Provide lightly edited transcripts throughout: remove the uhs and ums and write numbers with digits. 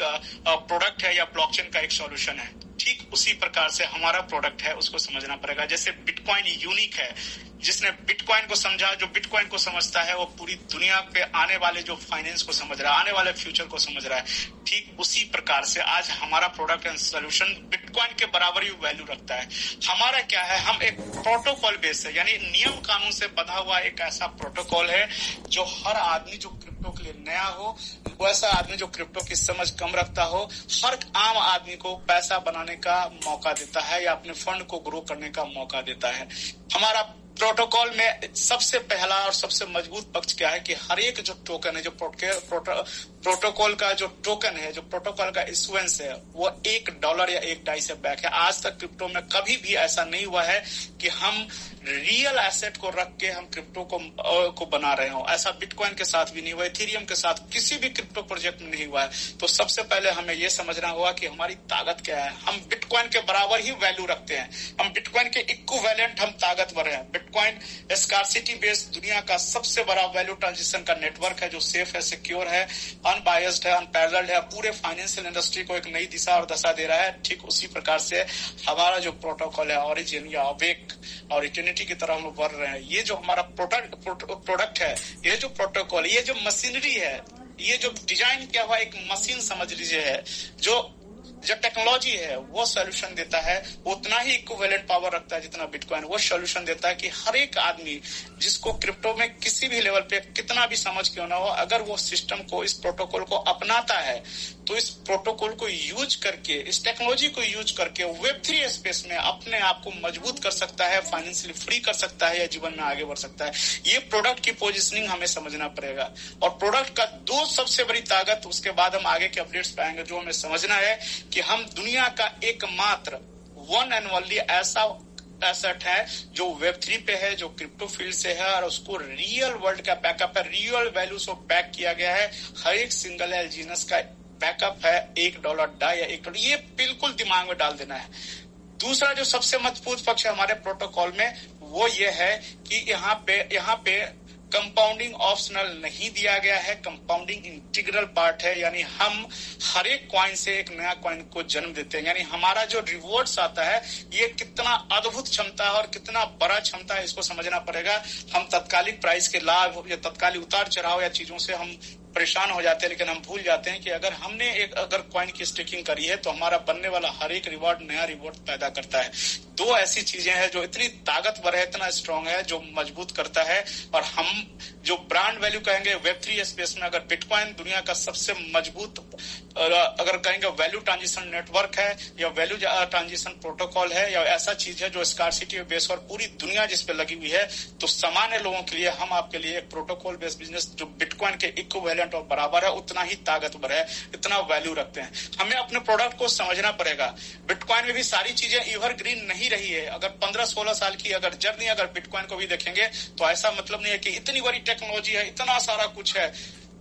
एक प्रोडक्ट है या ब्लॉकचेन का एक सॉल्यूशन है, ठीक उसी प्रकार से हमारा प्रोडक्ट है, उसको समझना पड़ेगा। जैसे बिटकॉइन यूनिक है, जिसने बिटकॉइन को समझा, जो बिटकॉइन को समझता है वो पूरी दुनिया पे आने वाले जो फाइनेंस को समझ रहा है, आने वाले फ्यूचर को समझ रहा है। ठीक उसी प्रकार से आज हमारा प्रोडक्ट एंड सोल्यूशन बिटकॉइन के बराबर ही वैल्यू रखता है। हमारा क्या है, हम एक प्रोटोकॉल बेस है, यानी नियम कानून से बंधा हुआ एक ऐसा प्रोटोकॉल है जो हर आदमी जो क्रिप्टो के लिए नया हो, वैसा आदमी जो क्रिप्टो की समझ कम रखता हो, हर आम आदमी को पैसा बनाने का मौका देता है या अपने फंड को ग्रो करने का मौका देता है। हमारा प्रोटोकॉल में सबसे पहला और सबसे मजबूत पक्ष क्या है कि हर एक जो टोकन है, जो प्रोटोकॉल का जो टोकन है, जो प्रोटोकॉल का इशुएंस है, वो $1 या $1 से बैक है। आज तक क्रिप्टो में कभी भी ऐसा नहीं हुआ है कि हम रियल एसेट को रख के हम क्रिप्टो को बना रहे हो। ऐसा बिटकॉइन के साथ भी नहीं हुआ, इथेरियम के साथ किसी भी क्रिप्टो प्रोजेक्ट में नहीं हुआ है। तो सबसे पहले हमें यह समझना होगा कि हमारी ताकत क्या है। हम बिटकॉइन के बराबर ही वैल्यू रखते हैं, हम बिटकॉइन के इक्विवेलेंट हम ताकतवर हैं। बिटकॉइन स्कार्सिटी बेस्ड दुनिया का सबसे बड़ा वैल्यू ट्रांजिशन का नेटवर्क है, जो सेफ है, सिक्योर है, अनबायस्ड है, अनपैरेलल्ड है, पूरे फाइनेंशियल इंडस्ट्री को एक नई दिशा और दशा दे रहा है। ठीक उसी प्रकार से हमारा जो प्रोटोकॉल है, ऑरिजिन या अवेक और इटर्निटी की तरह हम लोग बढ़ रहे हैं। ये जो हमारा प्रोडक्ट है, ये जो प्रोटोकॉल, ये जो मशीनरी है, ये जो डिजाइन किया हुआ एक मशीन समझ लीजिए है, जो टेक्नोलॉजी है वो सोल्यूशन देता है, उतना ही इक्विवेलेंट पावर रखता है जितना बिटकॉइन। वो सोल्यूशन देता है कि हर एक आदमी जिसको क्रिप्टो में किसी भी लेवल पे कितना भी समझ क्यों ना हो, अगर वो सिस्टम को, इस प्रोटोकॉल को अपनाता है, तो इस प्रोटोकॉल को यूज करके, इस टेक्नोलॉजी को यूज करके Web3 स्पेस में अपने आप को मजबूत कर सकता है, फाइनेंशियली फ्री कर सकता है या जीवन में आगे बढ़ सकता है। ये प्रोडक्ट की पोजिशनिंग हमें समझना पड़ेगा। और प्रोडक्ट का दो सबसे बड़ी ताकत, उसके बाद हम आगे के अपडेट्स पाएंगे, जो हमें समझना है कि हम दुनिया का एकमात्र वन एंड ओनली ऐसा एसेट है जो Web3 पे है, जो क्रिप्टो फील्ड से है, और उसको रियल वर्ल्ड का बैकअप है, रियल वैल्यू से बैक किया गया है। हर एक सिंगल एलजीनस का बैकअप है $1 या $1। ये बिल्कुल दिमाग में डाल देना है। दूसरा जो सबसे मजबूत पक्ष है हमारे प्रोटोकॉल में, वो ये है कि यहाँ पे कंपाउंडिंग ऑप्शनल नहीं दिया गया है, कंपाउंडिंग इंटीग्रल पार्ट है। यानी हम हर एक कॉइन से एक नया कॉइन को जन्म देते हैं। यानी हमारा जो रिवॉर्ड्स आता है, ये कितना अद्भुत क्षमता है और कितना बड़ा क्षमता है, इसको समझना पड़ेगा। हम तत्कालिक प्राइस के लाभ या तत्कालिक उतार चढ़ाव या चीजों से हम परेशान हो जाते हैं, लेकिन हम भूल जाते हैं कि अगर हमने अगर कॉइन की स्टेकिंग करी है, तो हमारा बनने वाला हर एक रिवॉर्ड नया रिवॉर्ड पैदा करता है। दो ऐसी चीजें हैं जो इतनी ताकतवर है, इतना स्ट्रांग है, जो मजबूत करता है। और हम जो ब्रांड वैल्यू कहेंगे Web3 स्पेस में, अगर बिटकॉइन दुनिया का सबसे मजबूत, अगर कहेंगे वैल्यू ट्रांजिशन नेटवर्क है या वैल्यू ट्रांजिशन प्रोटोकॉल है या ऐसा चीज है जो स्कार्सिटी बेस और पूरी दुनिया जिस पे लगी हुई है, तो सामान्य लोगों के लिए, हम आपके लिए एक प्रोटोकॉल बेस्ड बिजनेस जो बिटकॉइन के इक्विवेलेंट और बराबर है, उतना ही ताकतवर है, इतना वैल्यू रखते हैं। हमें अपने प्रोडक्ट को समझना पड़ेगा। बिटकॉइन में भी सारी चीजें एवरग्रीन नहीं रही है। अगर 15-16 साल की अगर जर्नी अगर बिटकॉइन को भी देखेंगे, तो ऐसा मतलब नहीं है कि इतनी बड़ी टेक्नोलॉजी है, इतना सारा कुछ है,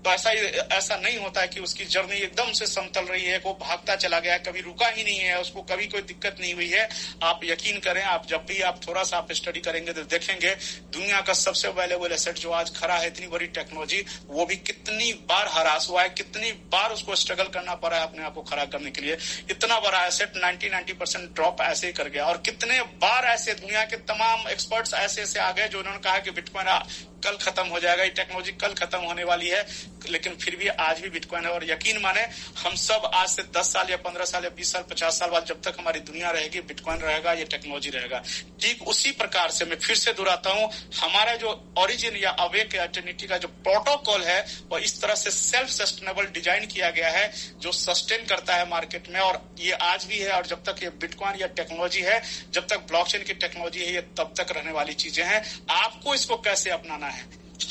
तो ऐसा नहीं होता है कि उसकी जर्नी एकदम से समतल रही है, वो भागता चला गया, कभी रुका ही नहीं है, उसको कभी कोई दिक्कत नहीं हुई है। आप यकीन करें, आप जब भी आप थोड़ा सा आप स्टडी करेंगे तो देखेंगे दुनिया का सबसे वैल्यूएबल एसेट जो आज खड़ा है, इतनी बड़ी टेक्नोलॉजी, वो भी कितनी बार हरास हुआ है, कितनी बार उसको स्ट्रगल करना पड़ा है अपने आप को खड़ा करने के लिए। इतना बड़ा एसेट 90% ड्रॉप ऐसे ही कर गया। और कितने बार ऐसे दुनिया के तमाम एक्सपर्ट्स ऐसे आ गए जो उन्होंने कहा कि बिटकॉइन कल खत्म हो जाएगा, ये टेक्नोलॉजी कल खत्म होने वाली है, लेकिन फिर भी आज भी बिटकॉइन है। और यकीन माने, हम सब आज से 10 साल या 15 साल या 20 साल 50 साल बाद जब तक हमारी दुनिया रहेगी, बिटकॉइन रहेगा, ये टेक्नोलॉजी रहेगा। ठीक उसी प्रकार से मैं फिर से दोहराता हूँ, हमारा जो ओरिजिन या अवेक या इटर्निटी का जो प्रोटोकॉल है, वो इस तरह से सेल्फ सस्टेनेबल डिजाइन किया गया है, जो सस्टेन करता है मार्केट में। और ये आज भी है, और जब तक ये बिटकॉइन या टेक्नोलॉजी है, जब तक ब्लॉकचेन की टेक्नोलॉजी है, ये तब तक रहने वाली चीजें हैं। आपको इसको कैसे अपनाना है।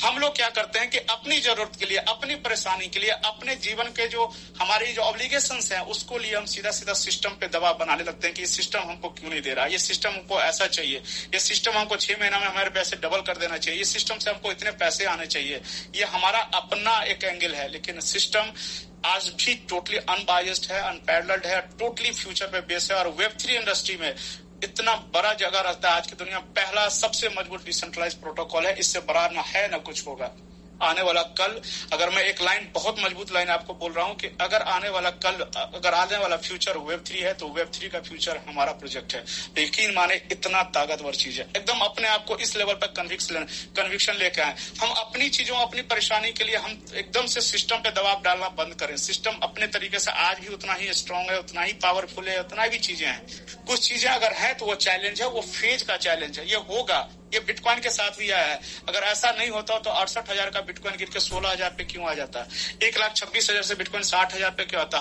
हम लोग क्या करते हैं कि अपनी जरूरत के लिए, अपनी परेशानी के लिए, अपने जीवन के जो हमारी जो ऑब्लिगेशंस हैं, उसको लिए हम सीधा सिस्टम पे दबाव बनाने लगते हैं कि ये सिस्टम हमको क्यों नहीं दे रहा, ये सिस्टम हमको ऐसा चाहिए, ये सिस्टम हमको 6 महीना में हमारे पैसे डबल कर देना चाहिए, ये सिस्टम से हमको इतने पैसे आने चाहिए। ये हमारा अपना एक एंगल है, लेकिन सिस्टम आज भी टोटली अनबायस्ड है, अनपैरेलल्ड है, टोटली फ्यूचर पे बेस है। और Web3 इंडस्ट्री में इतना बड़ा जगह रहता है आज की दुनिया, पहला सबसे मजबूत डिसेंट्रलाइज प्रोटोकॉल है, इससे बड़ा ना है ना कुछ होगा। आने वाला कल, अगर मैं एक लाइन, बहुत मजबूत लाइन आपको बोल रहा हूं कि अगर आने वाला फ्यूचर वेब3 है तो वेब3 का फ्यूचर हमारा प्रोजेक्ट है। यकीन माने इतना ताकतवर चीज है, एकदम अपने आप को इस लेवल पर कन्विक्शन लेके आए। हम अपनी चीजों, अपनी परेशानी के लिए हम एकदम से सिस्टम पे दबाव डालना बंद करें। सिस्टम अपने तरीके से आज भी उतना ही स्ट्रांग है, उतना ही पावरफुल है, उतना भी चीजें हैं। कुछ चीजें अगर है तो वो चैलेंज है, वो फेज का चैलेंज है, ये होगा। ये बिटकॉइन के साथ भी आया है। अगर ऐसा नहीं होता तो 68,000 का बिटकॉइन गिर के 16,000 पे क्यों आ जाता? 1,26,000 से बिटकॉइन 60,000 पे क्यों आता?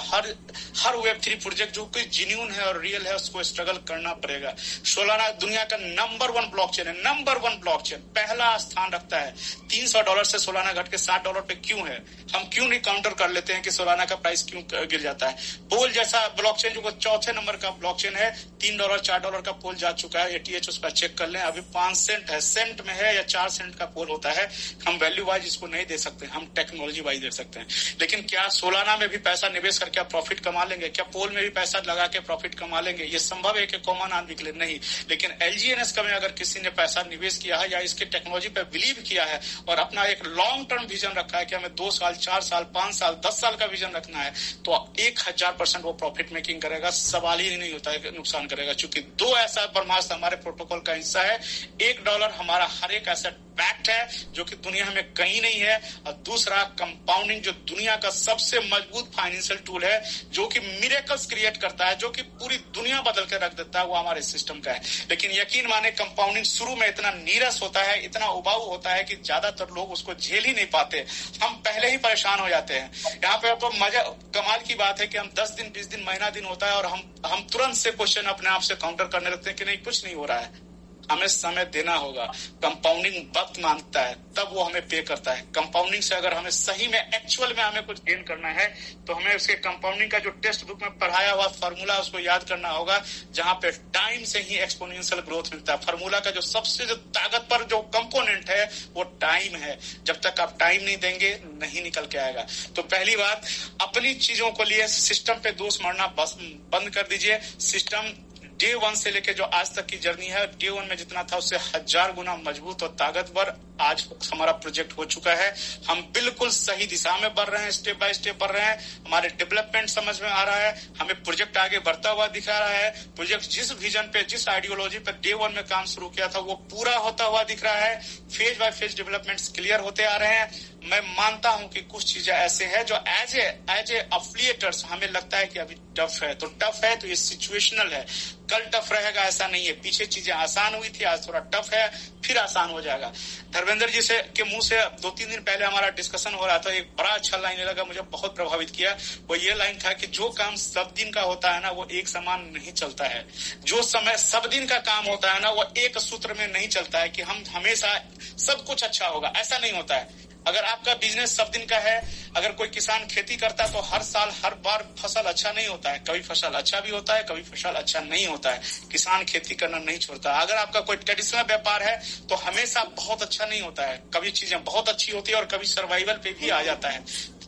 हर वेब3 प्रोजेक्ट जो कि जेन्युइन है और रियल है उसको स्ट्रगल करना पड़ेगा। सोलाना दुनिया का नंबर 1 ब्लॉकचेन है, नंबर 1 ब्लॉकचेन, पहला स्थान रखता है। $300 से सोलाना घट के $60 पे क्यों है? हम क्यों नहीं काउंटर कर लेते हैं कि सोलाना का प्राइस क्यों गिर जाता है? पोल जैसा ब्लॉकचेन जो चौथे नंबर का ब्लॉकचेन है, $3 $4 का पोल जा चुका है। ATH उसका चेक कर लें, अभी 5 सेंट है, सेंट में है या 4 सेंट का पोल होता है। हम वैल्यू वाइज इसको नहीं दे सकते, हम टेक्नोलॉजी वाइज दे सकते हैं। लेकिन क्या सोलाना में भी पैसा निवेश करके आप प्रॉफिट कमा लेंगे? क्या पोल में भी पैसा लगा के प्रॉफिट कमा लेंगे? ये संभव है कि कॉमन आदमी के लिए नहीं। लेकिन LGNS का में अगर किसी ने पैसा निवेश किया है या इसके टेक्नोलॉजी पर बिलीव किया है और अपना एक लॉन्ग टर्म विजन रखा है कि हमें 2 साल 4 साल 5 साल 10 साल का विजन रखना है, तो 1000% वो प्रॉफिट मेकिंग करेगा। सवाल ही नहीं होता है कि नुकसान करेगा, क्योंकि 2 ऐसा ब्रह्मास्त्र हमारे प्रोटोकॉल का हिस्सा है। $1 हमारा हर एक एसेट बैक्ड है जो कि दुनिया में कहीं नहीं है, और दूसरा कंपाउंडिंग जो दुनिया का सबसे मजबूत फाइनेंशियल टूल है, जो कि मिरेकल्स क्रिएट करता है, जो कि पूरी दुनिया बदल के रख देता है, वो हमारे सिस्टम का है। लेकिन यकीन माने कंपाउंडिंग शुरू में इतना नीरस होता है, इतना उबाऊ होता है कि ज्यादातर लोग उसको झेल ही नहीं पाते। हम पहले ही परेशान हो जाते हैं। यहाँ पे तो मजा कमाल की बात है कि हम 10 दिन 20 दिन महीना दिन होता है और हम तुरंत से क्वेश्चन अपने आप से काउंटर करने लगते हैं कि नहीं, कुछ नहीं हो रहा है, हमें समय देना होगा। कंपाउंडिंग वक्त मांगता है, तब वो हमें पे करता है। कंपाउंडिंग से अगर हमें सही में एक्चुअल में हमें कुछ गेन करना है तो हमें उसके कंपाउंडिंग का जो टेक्स्ट बुक में पढ़ाया हुआ फार्मूला उसको याद करना होगा, जहां पे टाइम से ही एक्सपोनेंशियल ग्रोथ मिलता है। फार्मूला का जो सबसे जो ताकतवर जो कंपोनेंट है वो टाइम है। जब तक आप टाइम नहीं देंगे नहीं निकल के आएगा। तो पहली बात, अपनी चीजों को लिए सिस्टम पे दोष मारना बस बंद कर दीजिए। सिस्टम डे 1 से लेके जो आज तक की जर्नी है, डे 1 में जितना था उससे 1000 गुना मजबूत और ताकतवर आज हमारा प्रोजेक्ट हो चुका है। हम बिल्कुल सही दिशा में बढ़ रहे हैं, स्टेप बाय स्टेप बढ़ रहे हैं। हमारे डेवलपमेंट समझ में आ रहा है, हमें प्रोजेक्ट आगे बढ़ता हुआ दिखा रहा है। प्रोजेक्ट जिस विजन पे, जिस आइडियोलॉजी पे डे 1 में काम शुरू किया था वो पूरा होता हुआ दिख रहा है। Phase by phase developments clear होते आ रहे हैं। मैं मानता हूं कि कुछ चीजें ऐसे हैं जो एज ए अफिलिएटर्स हमें लगता है कि अभी टफ है, तो टफ है तो ये सिचुएशनल है। कल टफ रहेगा ऐसा नहीं है। पीछे चीजें आसान हुई थी, आज थोड़ा टफ है, फिर आसान हो जाएगा। धर्मेंद्र जी के मुंह से 2-3 दिन पहले हमारा डिस्कशन हो रहा था, एक बड़ा अच्छा लाइन लगा, मुझे बहुत प्रभावित किया। वो ये लाइन था कि जो काम सब दिन का होता है ना वो एक समान नहीं चलता है। जो समय सब दिन का काम होता है ना वो एक सूत्र में नहीं चलता है कि हम हमेशा सब कुछ अच्छा होगा, ऐसा नहीं होता है। अगर आपका बिजनेस सब दिन का है, अगर कोई किसान खेती करता है तो हर साल हर बार फसल अच्छा नहीं होता है। कभी फसल अच्छा भी होता है, कभी फसल अच्छा नहीं होता है। किसान खेती करना नहीं छोड़ता। अगर आपका कोई ट्रेडिशनल व्यापार है तो हमेशा बहुत अच्छा नहीं होता है, कभी चीजें बहुत अच्छी होती है और कभी सर्वाइवल पे भी आ जाता है।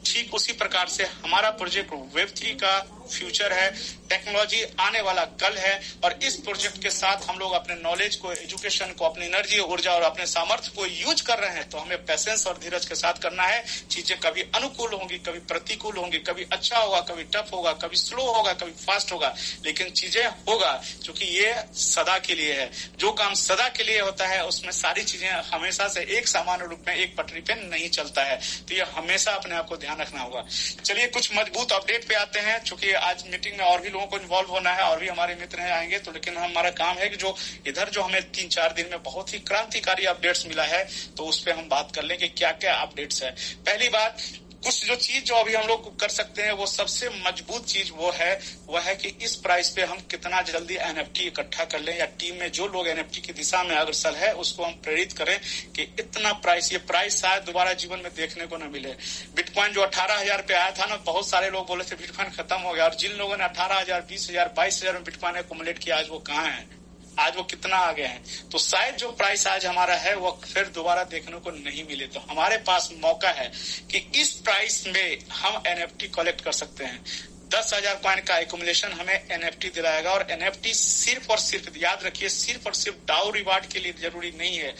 ठीक उसी प्रकार से हमारा प्रोजेक्ट वेब3 का फ्यूचर है, टेक्नोलॉजी आने वाला कल है, और इस प्रोजेक्ट के साथ हम लोग अपने नॉलेज को, एजुकेशन को, अपनी एनर्जी, ऊर्जा और अपने सामर्थ्य को यूज कर रहे हैं। तो हमें पैसेंस और धीरज के साथ करना है। चीजें कभी अनुकूल होंगी, कभी प्रतिकूल होंगी, कभी अच्छा होगा, कभी टफ होगा, कभी स्लो होगा, कभी फास्ट होगा, लेकिन चीजें होगा, क्योंकि ये सदा के लिए है। जो काम सदा के लिए होता है उसमें सारी चीजें हमेशा से एक सामान्य रूप में एक पटरी पे नहीं चलता है। तो ये हमेशा अपने आप को ध्यान रखना होगा। चलिए कुछ मजबूत अपडेट पे आते हैं। चूंकि आज मीटिंग में और भी लोगों को इन्वॉल्व होना है और भी हमारे मित्र हैं आएंगे, तो लेकिन हमारा काम है कि जो इधर जो हमें 3-4 दिन में बहुत ही क्रांतिकारी अपडेट्स मिला है तो उस पर हम बात कर लें कि क्या क्या अपडेट्स है। पहली बात, कुछ जो चीज जो अभी हम लोग कर सकते हैं वो सबसे मजबूत चीज वो है कि इस प्राइस पे हम कितना जल्दी NFT इकट्ठा कर लें, या टीम में जो लोग NFT की दिशा में अग्रसर है उसको हम प्रेरित करें कि इतना प्राइस, ये प्राइस शायद दोबारा जीवन में देखने को न मिले। बिटकॉइन जो 18,000 पे आया था ना, बहुत सारे लोग बोले थे बिटकॉइन खत्म हो गया, और जिन लोगों ने 18,000, 20,000, 22,000 में बिटकॉइन एक्युमुलेट किया, आज वो कहाँ है, आज वो कितना आगे हैं। तो शायद जो प्राइस आज हमारा है वो फिर दोबारा देखने को नहीं मिले। तो हमारे पास मौका है कि इस प्राइस में हम NFT कलेक्ट कर सकते हैं। 10,000 कॉइन का एक्युमुलेशन हमें NFT दिलाएगा, और NFT सिर्फ और सिर्फ, याद रखिए, सिर्फ और सिर्फ डाउ रिवार्ड के लिए जरूरी नहीं है,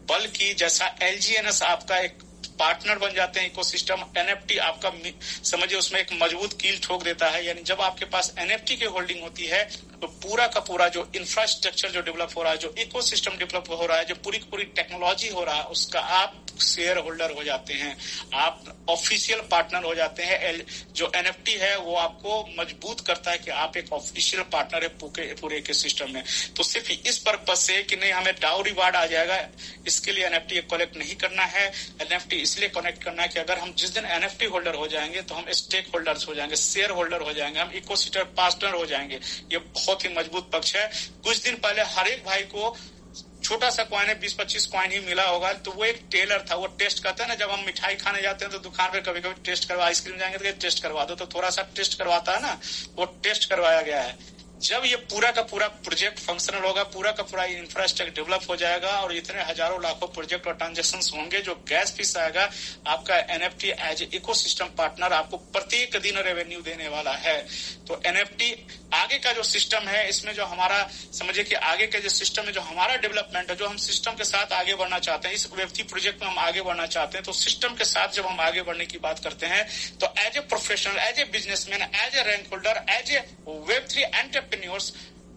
बल्कि जैसा LGNS आपका एक पार्टनर बन जाते हैं इकोसिस्टम। एनएफटी आपका समझिए उसमें एक मजबूत कील ठोक देता है। यानी जब आपके पास एनएफटी की होल्डिंग होती है तो पूरा का पूरा जो इंफ्रास्ट्रक्चर जो डेवलप हो रहा है, जो इकोसिस्टम डेवलप हो रहा है, जो पूरी की पूरी टेक्नोलॉजी हो रहा है, उसका आप शेयर होल्डर हो जाते हैं, आप ऑफिशियल पार्टनर हो जाते हैं। जो एनएफटी है वो आपको मजबूत करता है कि आप एक ऑफिशियल पार्टनर है पूरे के सिस्टम में। तो सिर्फ इस पर्पज से कि नहीं हमें डाउ रिवार्ड आ जाएगा, इसके लिए एनएफटी कलेक्ट नहीं करना है। एनएफटी इसलिए कनेक्ट करना है कि अगर हम जिस दिन एनएफटी होल्डर हो जाएंगे तो हम स्टेक होल्डर्स हो जाएंगे, शेयर होल्डर हो जाएंगे, हम इकोसिस्टम पार्टनर हो जाएंगे। ये बहुत ही मजबूत पक्ष है। कुछ दिन पहले हर एक भाई को छोटा सा कॉइन है, 20-25 कॉइन ही मिला होगा। तो वो एक टेलर था, वो टेस्ट करता है ना, जब हम मिठाई खाने जाते हैं तो दुकान पे कभी कभी टेस्ट करवा, आइसक्रीम जाएंगे तो टेस्ट करवा दो, तो थोड़ा सा टेस्ट करवाता है ना, वो टेस्ट करवाया गया है। जब ये पूरा का पूरा प्रोजेक्ट फंक्शनल होगा, पूरा का पूरा इंफ्रास्ट्रक्चर डेवलप हो जाएगा और इतने हजारों लाखों प्रोजेक्ट और ट्रांजेक्शंस होंगे, जो गैस फीस आएगा, आपका NFT as a ecosystem partner आपको प्रत्येक दिन रेवेन्यू देने वाला है। तो एनएफटी आगे का जो सिस्टम है, इसमें जो हमारा समझिए कि आगे का जो सिस्टम है, जो हमारा डेवलपमेंट है, जो हम सिस्टम के साथ आगे बढ़ना चाहते हैं, इस वेब3 प्रोजेक्ट में हम आगे बढ़ना चाहते हैं, तो सिस्टम के साथ जब हम आगे बढ़ने की बात करते हैं तो as a professional, as a businessman, as a rank holder, as a वेब3 एंटरप्रेन्योर्स,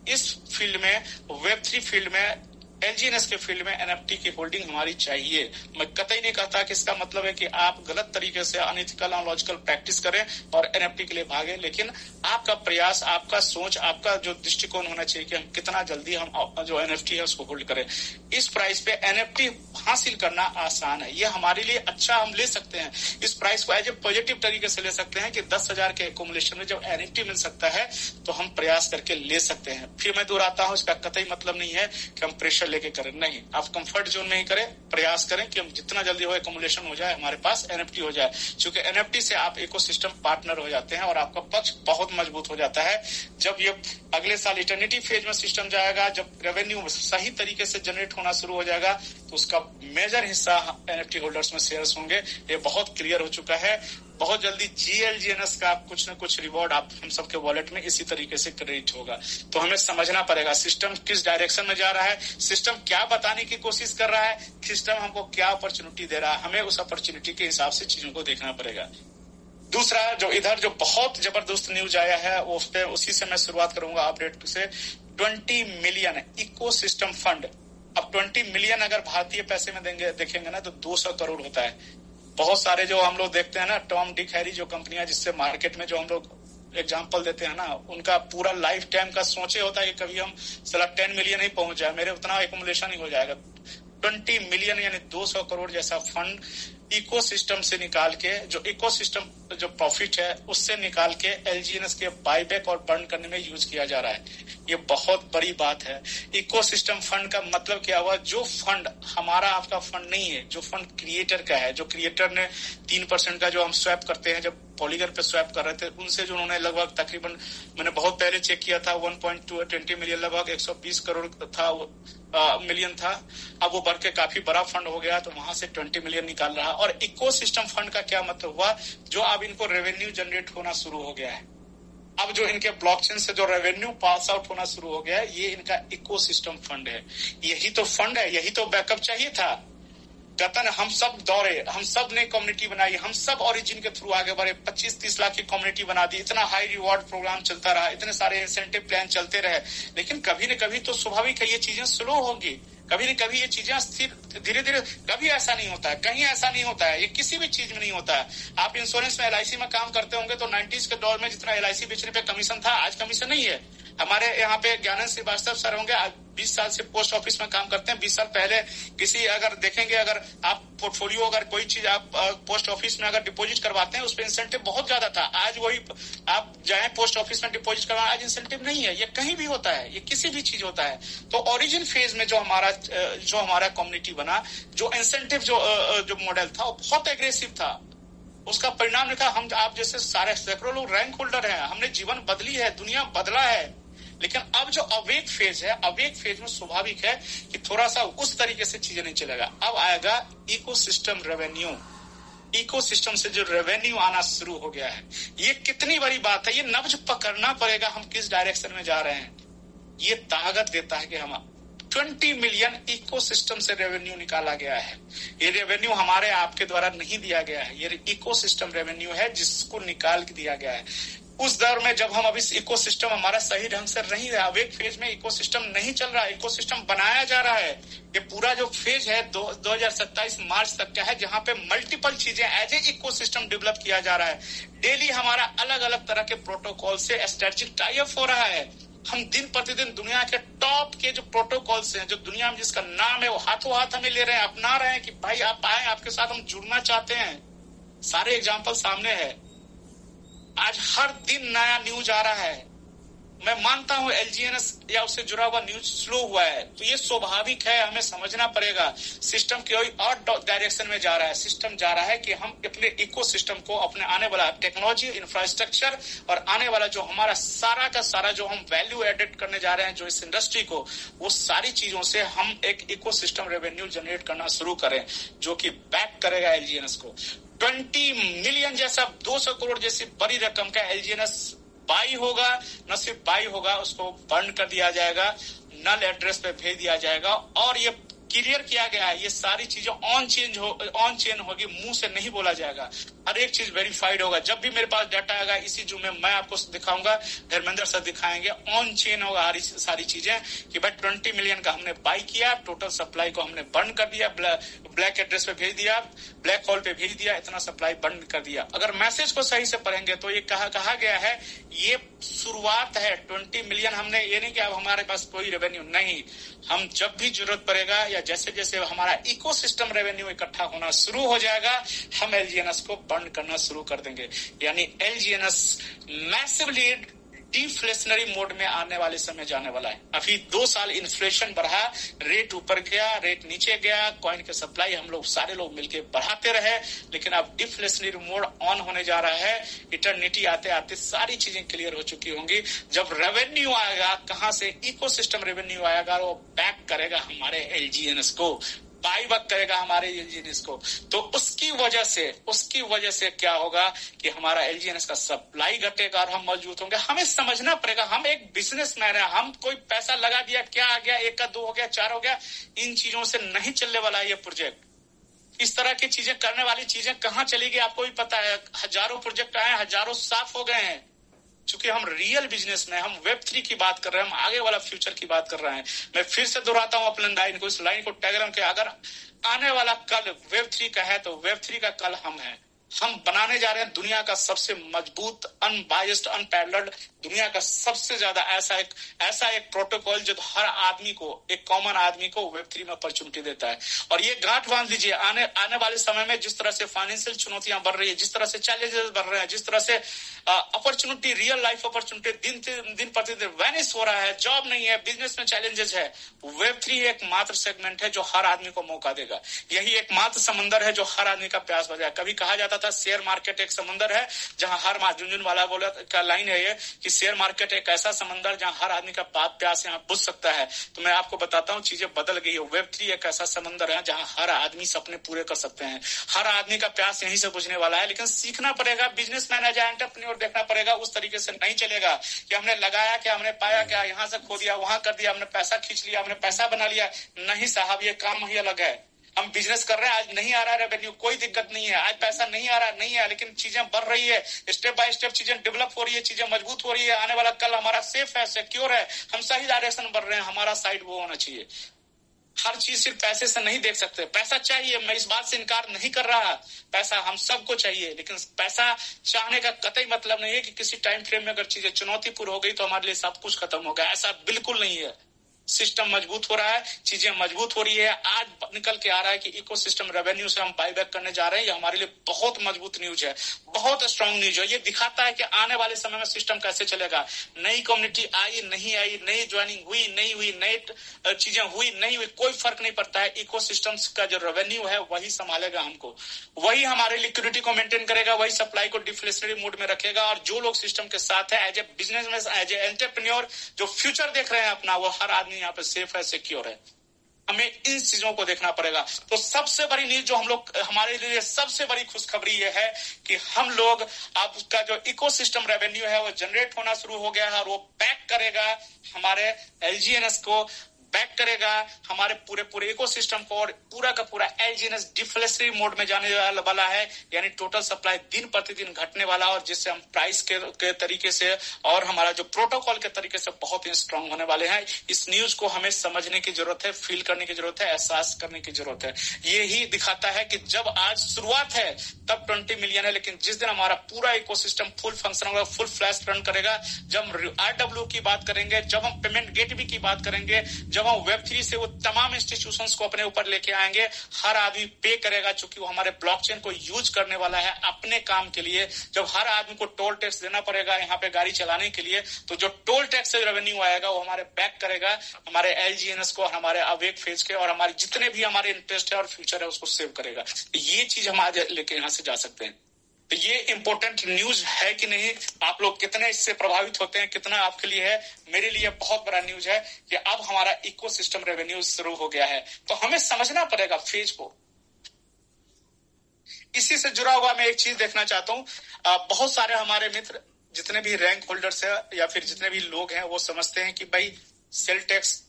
इस फील्ड में, वेब3 फील्ड में, एलजीएनएस के फील्ड में एनएफटी की होल्डिंग हमारी चाहिए। मैं कतई नहीं कहता कि इसका मतलब है कि आप गलत तरीके से अनइथिकल अनलॉजिकल प्रैक्टिस करें और एनएफटी के लिए भागें, लेकिन आपका प्रयास, आपका सोच, आपका जो दृष्टिकोण होना चाहिए कि हम कितना जल्दी हम जो एनएफटी है उसको होल्ड करें। इस प्राइस पे एनएफटी हासिल करना आसान है, ये हमारे लिए अच्छा, हम ले सकते हैं इस प्राइस को एज ए पॉजिटिव तरीके से ले सकते हैं कि 10,000 के एकोमुलेशन में जब एनएफटी मिल सकता है तो हम प्रयास करके ले सकते हैं। फिर मैं दोहराता हूं, इसका कतई मतलब नहीं है कि हम प्रेशर लेके करें, नहीं, आप कंफर्ट जोन में ही करें, प्रयास करें कि हम जितना जल्दी हो एकोमुलेशन हो जाए, हमारे पास एनएफटी हो जाए, क्योंकि एनएफटी से आप इकोसिस्टम पार्टनर हो जाते हैं और आपका पक्ष बहुत मजबूत हो जाता है। जब ये अगले साल इटर्निटी फेज में सिस्टम जाएगा, जब रेवेन्यू सही तरीके से जनरेट होना शुरू हो जाएगा तो उसका मेजर हिस्सा एनएफटी होल्डर्स में शेयर्स होंगे। ये बहुत क्लियर हो चुका है। बहुत जल्दी जीएलजीएनएस का कुछ न कुछ रिवॉर्ड आप हम सबके वॉलेट में इसी तरीके से क्रेडिट होगा। तो हमें समझना पड़ेगा सिस्टम किस डायरेक्शन में जा रहा है, सिस्टम क्या बताने की कोशिश कर रहा है, सिस्टम हमको क्या अपॉर्चुनिटी दे रहा है, हमें उस अपॉर्चुनिटी के हिसाब से चीजों को देखना पड़ेगा। दूसरा जो इधर जो बहुत जबरदस्त न्यूज आया है उस पे उसी से मैं शुरुआत करूंगा अपडेट से। 20 मिलियन इकोसिस्टम फंड, अब 20 मिलियन अगर भारतीय पैसे में देखेंगे ना तो 200 करोड़ होता है। बहुत सारे जो हम लोग देखते हैं ना, टॉम डिक हैरी जो कंपनियां जिससे मार्केट में जो हम लोग एग्जांपल देते हैं ना, उनका पूरा लाइफ टाइम का सोचे होता है कि कभी हम साला 10 मिलियन ही पहुंच जाए, मेरे उतना एकोमुलेशन ही हो जाएगा। 20 मिलियन यानी 200 करोड़ जैसा फंड इकोसिस्टम से निकाल के, जो इकोसिस्टम जो प्रॉफिट है उससे निकाल के एलजीएनएस के बायबैक और बर्न करने में यूज किया जा रहा है। ये बहुत बड़ी बात है। इकोसिस्टम फंड का मतलब क्या हुआ, जो फंड हमारा आपका फंड नहीं है, जो फंड क्रिएटर का है, जो क्रिएटर ने 3% का जो हम स्वैप करते हैं, जब पॉलीगर पे स्वैप कर रहे थे, उनसे जो उन्होंने लगभग तकरीबन, मैंने बहुत पहले चेक किया था, 1.20 मिलियन, लगभग 120 करोड़ था, मिलियन था। अब वो बढ़ के काफी बड़ा फंड हो गया, तो वहां से 20 मिलियन निकाल रहा। और इकोसिस्टम फंड का क्या मतलब हुआ, जो अब इनको रेवेन्यू जनरेट होना शुरू हो गया है, अब जो इनके ब्लॉकचेन से जो रेवेन्यू पास आउट होना शुरू हो गया है, ये इनका इकोसिस्टम फंड है। यही तो फंड है, यही तो बैकअप चाहिए था। गतन हम सब दौड़े, हम सब ने कम्युनिटी बनाई, हम सब ओरिजिन के थ्रू आगे बढ़े, 25-30 लाख की कम्युनिटी बना दी, इतना हाई रिवॉर्ड प्रोग्राम चलता रहा, इतने सारे इंसेंटिव प्लान चलते रहे, लेकिन कभी न कभी तो स्वाभाविक है ये चीजें स्लो होगी, कभी न कभी ये चीजें स्थिर, धीरे धीरे, कभी ऐसा नहीं होता है, कहीं ऐसा नहीं होता है, ये किसी भी चीज में नहीं होता है। आप इंश्योरेंस में एलआईसी में काम करते होंगे तो 90s के दौर में जितना एलआईसी बेचने पे कमीशन था, आज कमीशन नहीं है। हमारे यहाँ पे ज्ञानंद श्रीवास्तव सर होंगे, 20 साल से पोस्ट ऑफिस में काम करते हैं। 20 साल पहले किसी अगर देखेंगे, अगर आप पोर्टफोलियो, अगर कोई चीज आप पोस्ट ऑफिस में अगर डिपॉजिट करवाते हैं, उस पर इंसेंटिव बहुत ज्यादा था। आज वही आप जाएं पोस्ट ऑफिस में डिपॉजिट करवाएं, आज इंसेंटिव नहीं है। ये कहीं भी होता है, ये किसी भी चीज होता है। तो ओरिजिन फेज में जो हमारा कम्युनिटी बना, जो इंसेंटिव जो मॉडल था वो बहुत एग्रेसिव था। उसका परिणाम देखा, हम आप जैसे सारे सैकड़ों लोग रैंक होल्डर हैं, हमने जीवन बदली है, दुनिया बदला है। लेकिन अब जो अवेक फेज है, अवेक फेज में स्वाभाविक है कि थोड़ा सा उस तरीके से चीजें नहीं चलेगा। अब आएगा इकोसिस्टम रेवेन्यू। इकोसिस्टम से जो रेवेन्यू आना शुरू हो गया है, ये कितनी बड़ी बात है। ये नब्ज पकड़ना पड़ेगा, हम किस डायरेक्शन में जा रहे हैं। ये ताकत देता है कि हम 20 मिलियन इकोसिस्टम से रेवेन्यू निकाला गया है। ये रेवेन्यू हमारे आपके द्वारा नहीं दिया गया है, ये इकोसिस्टम रेवेन्यू है जिसको निकाल के दिया गया है। उस दौर में जब हम अभी इकोसिस्टम हमारा सही ढंग से नहीं रहा, अब एक फेज में इकोसिस्टम नहीं चल रहा है, इकोसिस्टम बनाया जा रहा है। ये पूरा जो फेज है 2027 मार्च तक का है, जहां पे मल्टीपल चीजें एज ए इकोसिस्टम डेवलप किया जा रहा है। डेली हमारा अलग अलग तरह के प्रोटोकॉल से स्ट्रेटेजिक टाई अप हो रहा है। हम दिन प्रतिदिन दुनिया के टॉप के जो प्रोटोकॉल्स हैं, जो दुनिया में जिसका नाम है, वो हाथों हाथ हमें ले रहे हैं, अपना रहे हैं कि भाई आप आए, आपके साथ हम जुड़ना चाहते हैं। सारे एग्जाम्पल सामने है। आज हर दिन नया न्यूज आ रहा है। मैं मानता हूं एलजीएनएस या उससे जुड़ा हुआ न्यूज स्लो हुआ है, तो ये स्वाभाविक है, हमें समझना पड़ेगा। सिस्टम कोई और डायरेक्शन में जा रहा है। सिस्टम जा रहा है कि हम अपने इकोसिस्टम को, अपने आने वाला टेक्नोलॉजी, इंफ्रास्ट्रक्चर और आने वाला जो हमारा सारा का सारा जो हम वैल्यू एडेड करने जा रहे हैं जो इस इंडस्ट्री को, वो सारी चीजों से हम एक इकोसिस्टम रेवेन्यू जनरेट करना शुरू करें, जो कि बैक करेगा एलजीएनएस को। 20 मिलियन जैसा, 200 करोड़ जैसी बड़ी रकम का एलजीएनएस बाई होगा। न सिर्फ बाई होगा, उसको बर्न कर दिया जाएगा, नल एड्रेस पे भेज दिया जाएगा। और ये क्लियर किया गया है, ये सारी चीजें ऑन चेन होगी, मुंह से नहीं बोला जाएगा। हर एक चीज वेरीफाइड होगा। जब भी मेरे पास डाटा आएगा, इसी जूम में मैं आपको दिखाऊंगा, धर्मेंद्र सर दिखाएंगे, ऑन चेन होगा सारी चीजें कि भाई 20 मिलियन का हमने बाई किया, टोटल सप्लाई को हमने बर्न कर दिया, ब्लैक एड्रेस पे भेज दिया, ब्लैक होल पे भेज दिया, इतना सप्लाई बंद कर दिया। अगर मैसेज को सही से पढ़ेंगे तो ये कहा गया है, ये शुरुआत है। 20 मिलियन हमने, ये नहीं कि अब हमारे पास कोई रेवेन्यू नहीं, हम जब भी जरूरत पड़ेगा या जैसे जैसे हमारा इकोसिस्टम रेवेन्यू इकट्ठा होना शुरू हो जाएगा, हम एलजीएनएस को बंद करना शुरू कर देंगे। यानी एलजीएनएस मैसिवली डिफ्लेशनरी मोड में आने वाले समय जाने वाला है। अभी 2 साल इन्फ्लेशन बढ़ा, रेट ऊपर गया, रेट नीचे गया, कॉइन के सप्लाई हम लोग सारे लोग मिलके बढ़ाते रहे, लेकिन अब डिफ्लेशनरी मोड ऑन होने जा रहा है। इटर्निटी आते आते सारी चीजें क्लियर हो चुकी होंगी। जब रेवेन्यू आएगा, कहां से इकोसिस्टम रेवेन्यू आएगा, वो बैक करेगा हमारे एलजीएनएस को, बाई बैक करेगा हमारे एलजीएनएस को। तो उसकी वजह से क्या होगा कि हमारा एलजीएनएस का सप्लाई घटेगा और हम मजबूत होंगे। हमें समझना पड़ेगा, हम एक बिजनेसमैन है, हम कोई पैसा लगा दिया, क्या आ गया, 1 का 2 हो गया, 4 हो गया, इन चीजों से नहीं चलने वाला है ये प्रोजेक्ट। इस तरह की चीजें करने वाली चीजें कहाँ चली गई आपको भी पता है। हजारों प्रोजेक्ट आए, हजारों साफ हो गए हैं। चूंकि हम रियल बिजनेस में, हम वेब3 की बात कर रहे हैं, हम आगे वाला फ्यूचर की बात कर रहे हैं। मैं फिर से दोहराता हूं अपने लाइन को, इस लाइन को टैगलाइन के, अगर आने वाला कल वेब3 का है तो वेब3 का कल हम हैं। हम बनाने जा रहे हैं दुनिया का सबसे मजबूत, अनबायस्ड, अनपैरेलल्ड, दुनिया का सबसे ज्यादा ऐसा एक प्रोटोकॉल जो हर आदमी को, एक कॉमन आदमी को वेब3 में अपॉर्चुनिटी देता है। और ये गांठ बांध लीजिए, आने वाले समय में जिस तरह से फाइनेंशियल चुनौतियां बढ़ रही है, जिस तरह से चैलेंजेस बढ़ रहे हैं, जिस तरह से अपॉर्चुनिटी, रियल लाइफ अपॉर्चुनिटी दिन प्रतिदिन वैनिश हो रहा है, जॉब नहीं है, बिजनेस में चैलेंजेस है, वेब3 एकमात्र सेगमेंट है जो हर आदमी को मौका देगा। यही एकमात्र समंदर है जो हर आदमी का प्यास बुझाएगा। कभी कहा जाता था शेयर मार्केट एक समंदर है जहां हर झुनझुनवाला बोला का लाइन है ये कि शेयर मार्केट एक ऐसा समंदर जहां हर आदमी का प्यास यहाँ बुझ सकता है। तो मैं आपको बताता हूँ, चीजें बदल गई है। वेब3 एक ऐसा समंदर है जहां हर आदमी सपने पूरे कर सकते हैं, हर आदमी का प्यास यहीं से बुझने वाला है। लेकिन सीखना पड़ेगा, बिजनेस मैनेजर, एंटरप्रेन्योर देखना पड़ेगा। उस तरीके से नहीं चलेगा कि हमने लगाया क्या, हमने पाया क्या, यहाँ से खो दिया, वहां कर दिया, हमने पैसा खींच लिया, हमने पैसा बना लिया। नहीं साहब, ये काम ही अलग है। हम बिजनेस कर रहे हैं, आज नहीं आ रहा है रेवेन्यू, कोई दिक्कत नहीं है, आज पैसा नहीं आ रहा नहीं है, लेकिन चीजें बढ़ रही है, स्टेप बाय स्टेप चीजें डेवलप हो रही है, चीजें मजबूत हो रही है। आने वाला कल हमारा सेफ है, सिक्योर है, हम सही डायरेक्शन बढ़ रहे हैं, हमारा साइड वो होना चाहिए। हर चीज सिर्फ पैसे से नहीं देख सकते। पैसा चाहिए, मैं इस बात से इनकार नहीं कर रहा, पैसा हम सबको चाहिए, लेकिन पैसा चाहने का कतई मतलब नहीं है कि किसी टाइम फ्रेम में अगर चीजें चुनौतीपूर्ण हो गई तो हमारे लिए सब कुछ खत्म हो गया। ऐसा बिल्कुल नहीं है। सिस्टम मजबूत हो रहा है, चीजें मजबूत हो रही है। आज निकल के आ रहा है कि इकोसिस्टम रेवेन्यू से हम बाईबैक करने जा रहे हैं। ये हमारे लिए बहुत मजबूत न्यूज है, बहुत स्ट्रांग न्यूज है। ये दिखाता है कि आने वाले समय में सिस्टम कैसे चलेगा। नई कम्युनिटी आई, नहीं आई, नई ज्वाइनिंग हुई, नहीं हुई, नई चीजें हुई, नहीं हुई, कोई फर्क नहीं पड़ता है। इकोसिस्टम्स का जो रेवेन्यू है वही संभालेगा हमको, वही हमारे लिक्विडिटी को मेंटेन करेगा, वही सप्लाई को डिफ्लेशनरी मोड में रखेगा। और जो लोग सिस्टम के साथ है, as a businessman, as a entrepreneur, जो फ्यूचर देख रहे हैं अपना, वो हर आदमी यहाँ पे सेफ है, सिक्योर है। हमें इन चीजों को देखना पड़ेगा। तो सबसे बड़ी न्यूज जो हम लोग, हमारे लिए सबसे बड़ी खुशखबरी ये है कि हम लोग, अब उसका जो इकोसिस्टम रेवेन्यू है वो जनरेट होना शुरू हो गया है और वो बैक करेगा हमारे एलजीएनएस को, बैक करेगा हमारे पूरे पूरे इकोसिस्टम को, और पूरा का पूरा एलजीएनएस डिफ्लेशनरी मोड में जाने वाला है, यानी टोटल सप्लाई दिन प्रतिदिन घटने वाला, और जिससे हम प्राइस के तरीके से और हमारा जो प्रोटोकॉल के तरीके से बहुत ही स्ट्रांग होने वाले हैं। इस न्यूज को हमें समझने की जरूरत है, फील करने की जरूरत है, एहसास करने की जरूरत है। ये ही दिखाता है कि जब आज शुरुआत है तब 20 मिलियन है, लेकिन जिस दिन हमारा पूरा इकोसिस्टम फुल फंक्शन होगा, फुल फ्लैश रन करेगा, जब हम आरडब्ल्यू की बात करेंगे, जब हम पेमेंट गेटवे की बात करेंगे, जब हम वेब3 से वो तमाम इंस्टीट्यूशंस को अपने ऊपर लेके आएंगे, हर आदमी पे करेगा चूंकि वो हमारे ब्लॉकचेन को यूज करने वाला है अपने काम के लिए। जब हर आदमी को टोल टैक्स देना पड़ेगा यहाँ पे गाड़ी चलाने के लिए, तो जो टोल टैक्स से रेवेन्यू आएगा वो हमारे बैक करेगा हमारे एलजीएनएस को, हमारे अवेक फेज के, और हमारे जितने भी हमारे इंटरेस्ट है और फ्यूचर है उसको सेव करेगा। तो ये चीज हम आज लेके यहाँ से जा सकते हैं। तो ये इंपॉर्टेंट न्यूज है कि नहीं, आप लोग कितने इससे प्रभावित होते हैं, कितना आपके लिए है? मेरे लिए बहुत बड़ा न्यूज है कि अब हमारा इकोसिस्टम रेवेन्यू शुरू हो गया है। तो हमें समझना पड़ेगा फेज को। इसी से जुड़ा हुआ मैं एक चीज देखना चाहता हूँ। बहुत सारे हमारे मित्र जितने भी रैंक होल्डर्स है या फिर जितने भी लोग हैं वो समझते हैं कि भाई सेल टैक्स